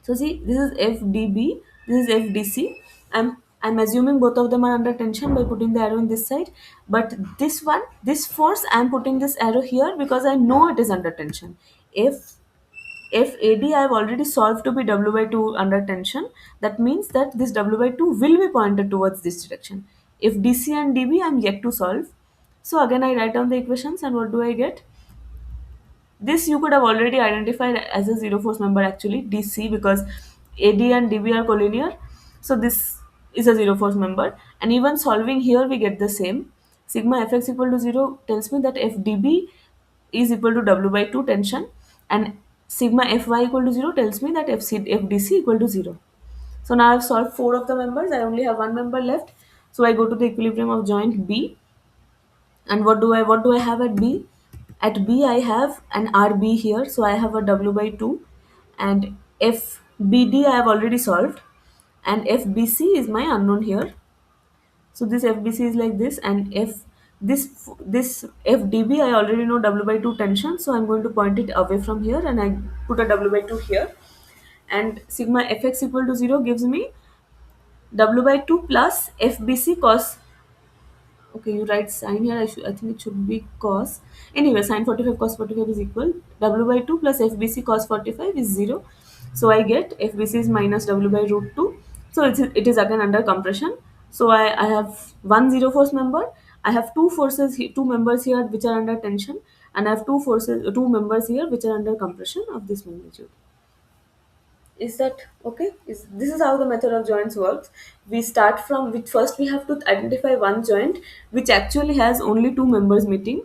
So see, this is FDB, this is FDC. I'm assuming both of them are under tension by putting the arrow in this side. But this one, this force, I'm putting this arrow here because I know it is under tension. If AD I have already solved to be W by 2 under tension, that means that this W by 2 will be pointed towards this direction. If DC and DB I am yet to solve. So again I write down the equations, and what do I get? This you could have already identified as a zero force member actually, DC, because AD and DB are collinear. So this is a zero force member, and even solving here we get the same. Sigma fx equal to 0 tells me that FDB is equal to W by 2 tension, and sigma fy equal to 0 tells me that FDC equal to 0. So now I've solved 4 of the members, I only have one member left. So I go to the equilibrium of joint B, and what do I have at B? At B I have an RB here, so I have a W by 2, and FBD I have already solved, and FBC is my unknown here. So this FBC is like this, and this FDB I already know W by 2 tension, so I'm going to point it away from here, and I put a W by 2 here, and sigma fx equal to 0 gives me W by 2 plus FBC cos. Okay, you write sine here. I think it should be cos. Anyway, sine 45 cos 45 is equal W by 2 plus FBC cos 45 is 0. So I get FBC is minus W by root 2. So it is again under compression. So I have one zero force member. I have two members here which are under tension, and I have two members here which are under compression of this magnitude. Is that okay? Is this is how the method of joints works? We start from which first we have to identify one joint which actually has only two members meeting.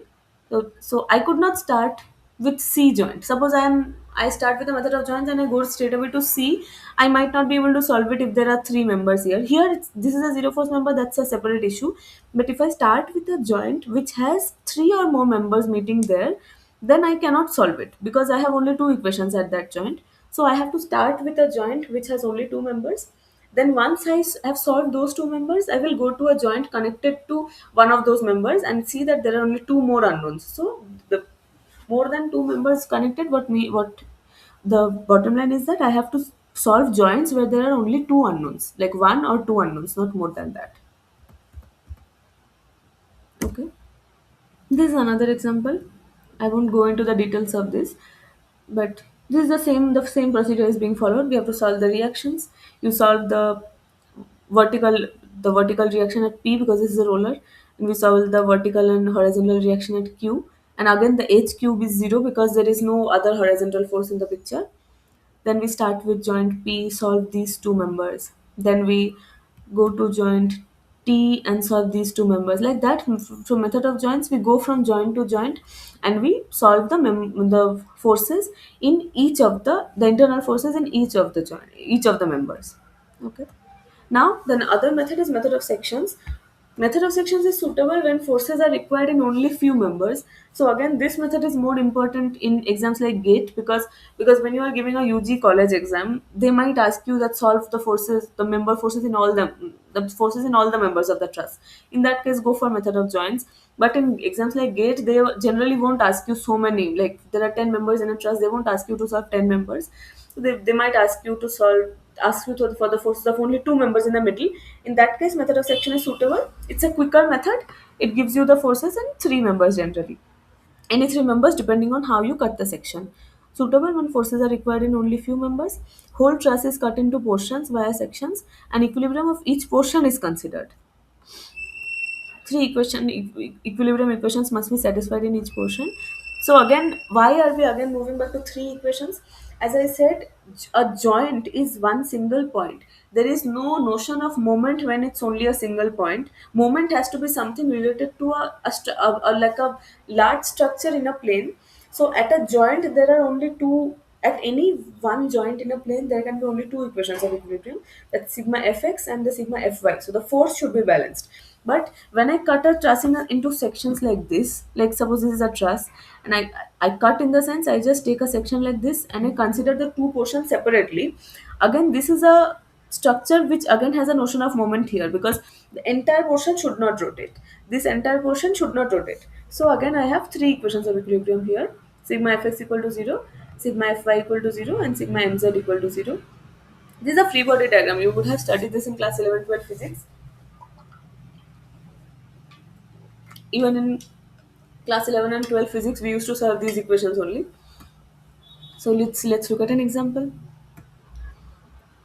So I could not start with C joint. Suppose I start with the method of joints and I go straight away to C. I might not be able to solve it if there are three members here. Here this is a zero force member, that's a separate issue. But if I start with a joint which has three or more members meeting there, then I cannot solve it because I have only two equations at that joint. So I have to start with a joint which has only two members. Then once have solved those two members, I will go to a joint connected to one of those members and see that there are only two more unknowns. So the more than two members connected, what the bottom line is that I have to solve joints where there are only two unknowns, like one or two unknowns, not more than that. Okay. This is another example. I won't go into the details of this, but this is the same procedure is being followed. We have to solve the reactions. You solve vertical the vertical reaction at P because this is a roller, and we solve the vertical and horizontal reaction at Q. And again the H cube is zero because there is no other horizontal force in the picture. Then we start with joint P, solve these two members. Then we go to joint T and solve these two members. Like that, from method of joints, we go from joint to joint, and we solve the forces in each of the internal forces in each of the members. Okay. Now, the other method is method of sections. Method of sections is suitable when forces are required in only few members. So again, this method is more important in exams like GATE because when you are giving a UG college exam, they might ask you that solve the member forces in all the forces in all the members of the truss. In that case, go for method of joints. But in exams like GATE, they generally won't ask you so many. Like there are 10 members in a truss, they won't ask you to solve 10 members. So they might ask you for the forces of only two members in the middle. In that case, method of section is suitable. It's a quicker method. It gives you the forces in three members generally. Any three members depending on how you cut the section. Suitable when forces are required in only few members. Whole truss is cut into portions via sections, and equilibrium of each portion is considered. Equilibrium equations must be satisfied in each portion. So again, why are we again moving back to three equations? As I said, a joint is one single point. There is no notion of moment when it's only a single point. Moment has to be something related to like a large structure in a plane. So at a joint there are only two. At any one joint in a plane there can be only two equations of equilibrium, that's sigma fx and the sigma fy. So the force should be balanced. But when I cut a truss into sections like this, like suppose this is a truss, and I cut in the sense I just take a section like this and I consider the two portions separately. Again, this is a structure which again has a notion of moment here because the entire portion should not rotate. This entire portion should not rotate. So again, I have three equations of equilibrium here: sigma fx equal to 0, sigma fy equal to 0, and sigma mz equal to 0. This is a free body diagram. You would have studied this in class 11, 12 physics. Even in class 11 and 12 physics, we used to solve these equations only. So let's look at an example.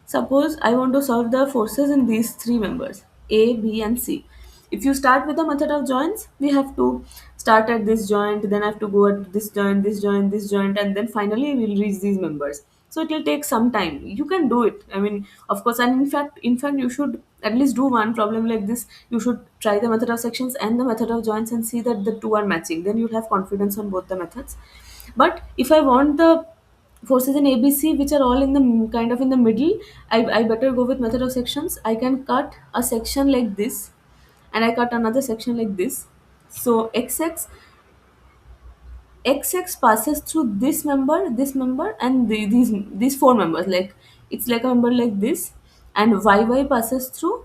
Suppose I want to solve the forces in these three members A, B, and C. If you start with the method of joints, we have to start at this joint, then I have to go at this joint, this joint, this joint, and then finally we'll reach these members. So it will take some time. You can do it. I mean, of course, and in fact, you should at least do one problem like this. You should try the method of sections and the method of joints and see that the two are matching. Then you'll have confidence on both the methods. But if I want the forces in ABC which are all in the kind of in the middle, I better go with method of sections. I can cut a section like this and I cut another section like this. So XX passes through this member, and these four members. Like it's like a member like this, and YY passes through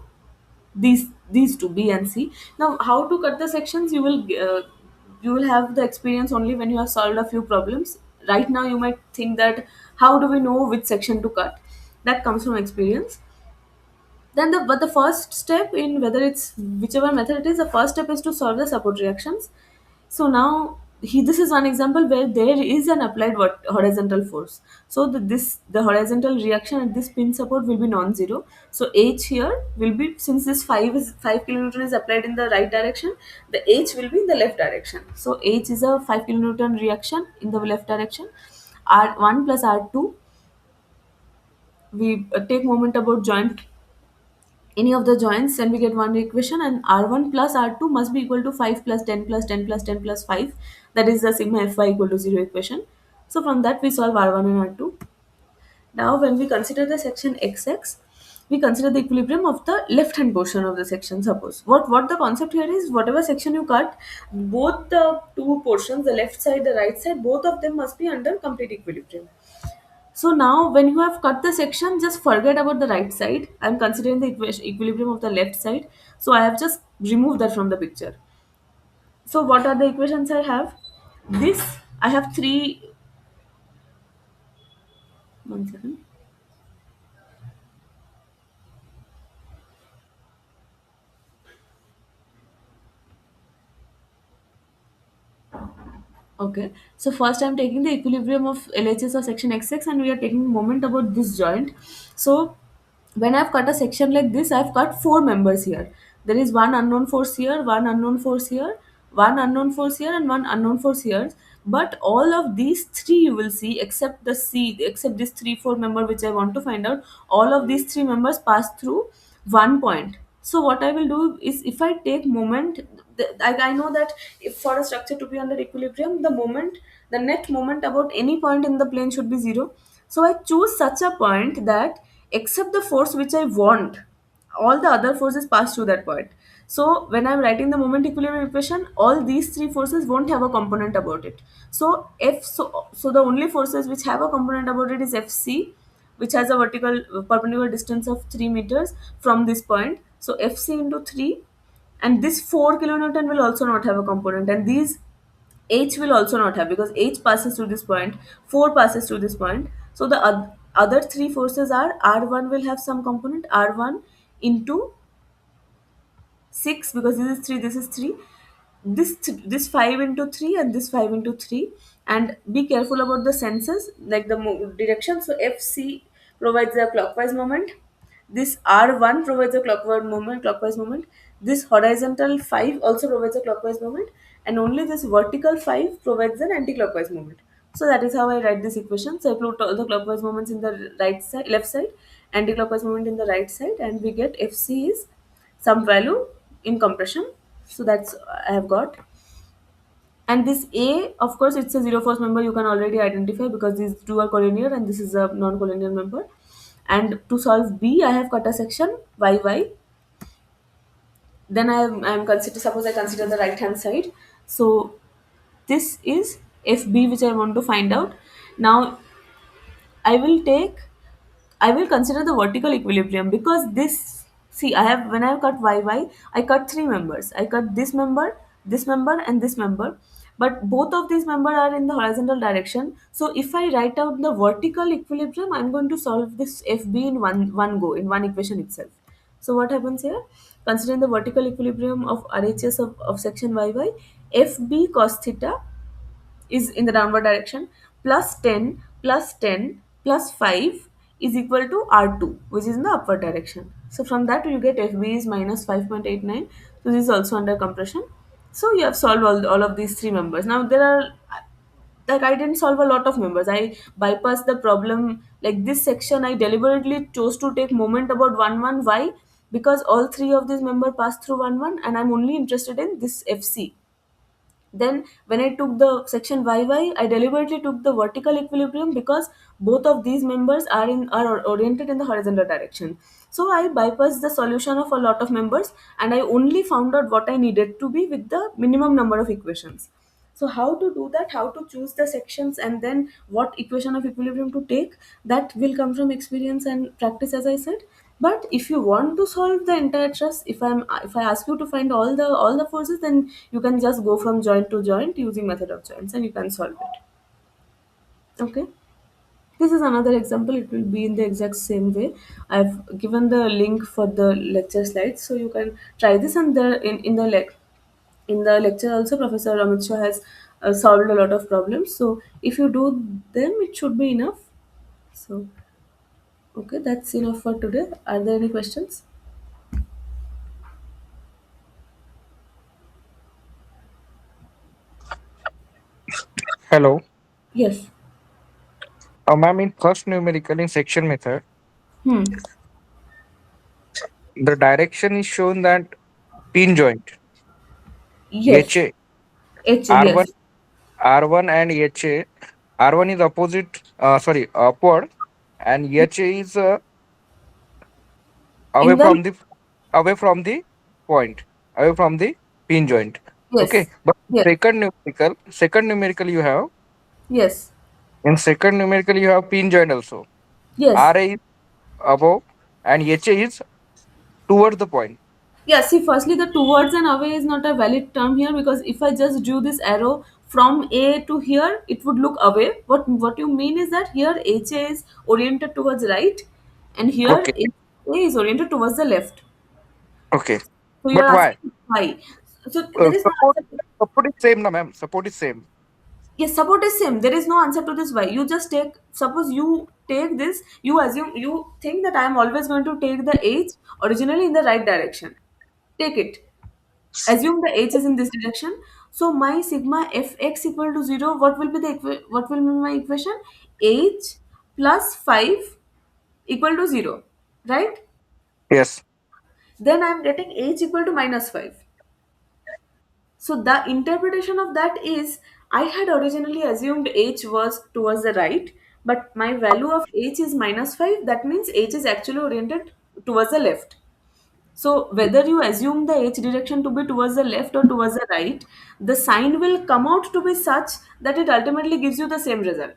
these two, B and C. Now, how to cut the sections? You will have the experience only when you have solved a few problems. Right now, you might think that how do we know which section to cut? That comes from experience. But the first step in whether it's whichever method it is, the first step is to solve the support reactions. So now this is one example where there is an applied horizontal force. So the horizontal reaction at this pin support will be non-zero. So H here will be, since this 5 kilonewton is applied in the right direction, the H will be in the left direction. So H is a 5 kilonewton reaction in the left direction. R1 plus R2 we take moment about joint, any of the joints, and we get one equation, and r1 plus r2 must be equal to 5 plus 10 plus 10 plus 10 plus 5. That is the sigma fy equal to 0 equation. So from that we solve r1 and r2. Now when we consider the section xx, we consider the equilibrium of the left hand portion of the section. Suppose what the concept here is, whatever section you cut, both the two portions, the left side, the right side, both of them must be under complete equilibrium. So now when you have cut the section, just forget about the right side. I'm considering the equilibrium of the left side. So I have just removed that from the picture. So what are the equations I have? This, I have three, one second. Okay. So first I'm taking the equilibrium of LHS of section XX, and we are taking moment about this joint. So when I've cut a section like this, I've cut four members here. There is one unknown force here, one unknown force here, one unknown force here, and one unknown force here. But all of these three you will see, except the C, except this 3 4 member which I want to find out, all of these three members pass through one point. So what I will do is, if I take moment, I know that if for a structure to be under equilibrium, the moment, the net moment about any point in the plane should be zero. So I choose such a point that except the force which I want, all the other forces pass through that point. So when I'm writing the moment equilibrium equation, all these three forces won't have a component about it. So so the only forces which have a component about it is Fc, which has a vertical perpendicular distance of 3 meters from this point. So Fc into 3, and this 4 kilonewton will also not have a component, and these H will also not have, because H passes through this point, 4 passes through this point. So the other three forces are R1 will have some component, R1 into 6, because this is 3, this is 3, this 5 into 3, and this 5 into 3. And be careful about the senses, like the direction. So FC provides a clockwise moment, this R1 provides a clockwise moment, this horizontal 5 also provides a clockwise moment, and only this vertical 5 provides an anti-clockwise moment. So that is how I write this equation. So I put all the clockwise moments in the right side, left side, anti-clockwise moment in the right side, and we get FC is some value in compression. So that's I have got. And this A, of course, it's a zero force member, you can already identify because these two are collinear and this is a non-collinear member. And to solve B, I have cut a section YY. Then I'm consider, suppose I consider the right hand side. So this is FB which I want to find out. Now I will take, I will consider the vertical equilibrium, because this, see, I have, when I have cut YY, I cut three members. I cut this member, and this member. But both of these members are in the horizontal direction. So if I write out the vertical equilibrium, I'm going to solve this FB in one go, in one equation itself. So what happens here? Considering the vertical equilibrium of RHS of section YY, FB cos theta is in the downward direction, plus 10 plus 10 plus 5 is equal to R2, which is in the upward direction. So from that you get FB is minus 5.89. So this is also under compression. So you have solved all of these three members. Now there are, like, I didn't solve a lot of members. I bypassed the problem. Like this section, I deliberately chose to take moment about 1 1. Why? Because all three of these members pass through 1 1, and I'm only interested in this FC. Then when I took the section YY, I deliberately took the vertical equilibrium, because both of these members are oriented in the horizontal direction. So I bypassed the solution of a lot of members, and I only found out what I needed to be with the minimum number of equations. So how to do that, how to choose the sections, and then what equation of equilibrium to take, that will come from experience and practice, as I said. But if you want to solve the entire truss, if I ask you to find all the forces, then you can just go from joint to joint using method of joints, and you can solve it. Okay. This is another example. It will be in the exact same way. I've given the link for the lecture slides, so you can try this. And in the lecture also, Professor Amit Shah has solved a lot of problems. So if you do them, it should be enough. So okay, that's enough for today. Are there any questions? Hello. Yes. Ma'am, in first numerical in section method, Hmm. The direction is shown that pin joint Yes. HA H. R1 Yes. R1 and HA. R1 is opposite, sorry, upward, and HA is away In the from the away from the point, away from the pin joint. Okay, yes. but Yes. second numerical you have, Yes. in second numerical you have pin joint also. Yes. RA is above and HA is towards the point. Yeah, see, firstly, the towards and away is not a valid term here, because if I just drew this arrow from A to here, it would look away. What you mean is that here HA is oriented towards right, and here Okay, A is oriented towards the left. okay, So you but are why? asking why. So there is no Support answer. support is same, na ma'am. Support is same. Yes, support is same. There is no answer to this why. You just take, suppose you take this, you assume, you think that I am always going to take the H originally in the right direction. Take it. Assume the H is in this direction. So my sigma fx equal to 0, what will be the what will be my equation? H plus 5 equal to 0. Right? Yes. Then I am getting H equal to minus 5. So the interpretation of that is, I had originally assumed h was towards the right, but my value of h is minus 5. That means h is actually oriented towards the left. So whether you assume the h direction to be towards the left or towards the right, the sign will come out to be such that it ultimately gives you the same result.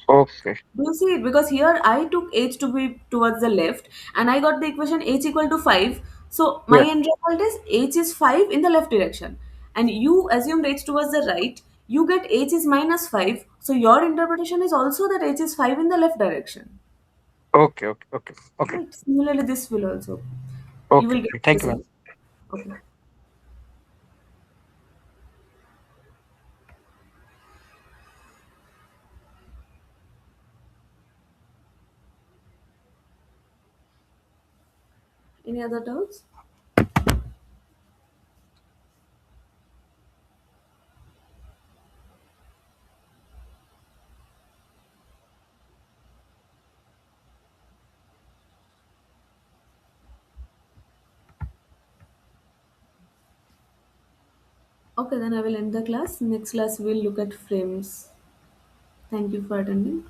Okay. Do you see it? Because here I took h to be towards the left and I got the equation h equal to 5. So my Yes. end result is h is 5 in the left direction. And you assumed h towards the right, you get h is minus 5. So your interpretation is also that h is 5 in the left direction. Okay. Okay. Okay. Okay. Right? Similarly, this will also. You Okay. will get Okay. the Thank you, ma'am. same. Okay. Any other doubts? Okay, then I will end the class. Next class we'll look at frames. Thank you for attending.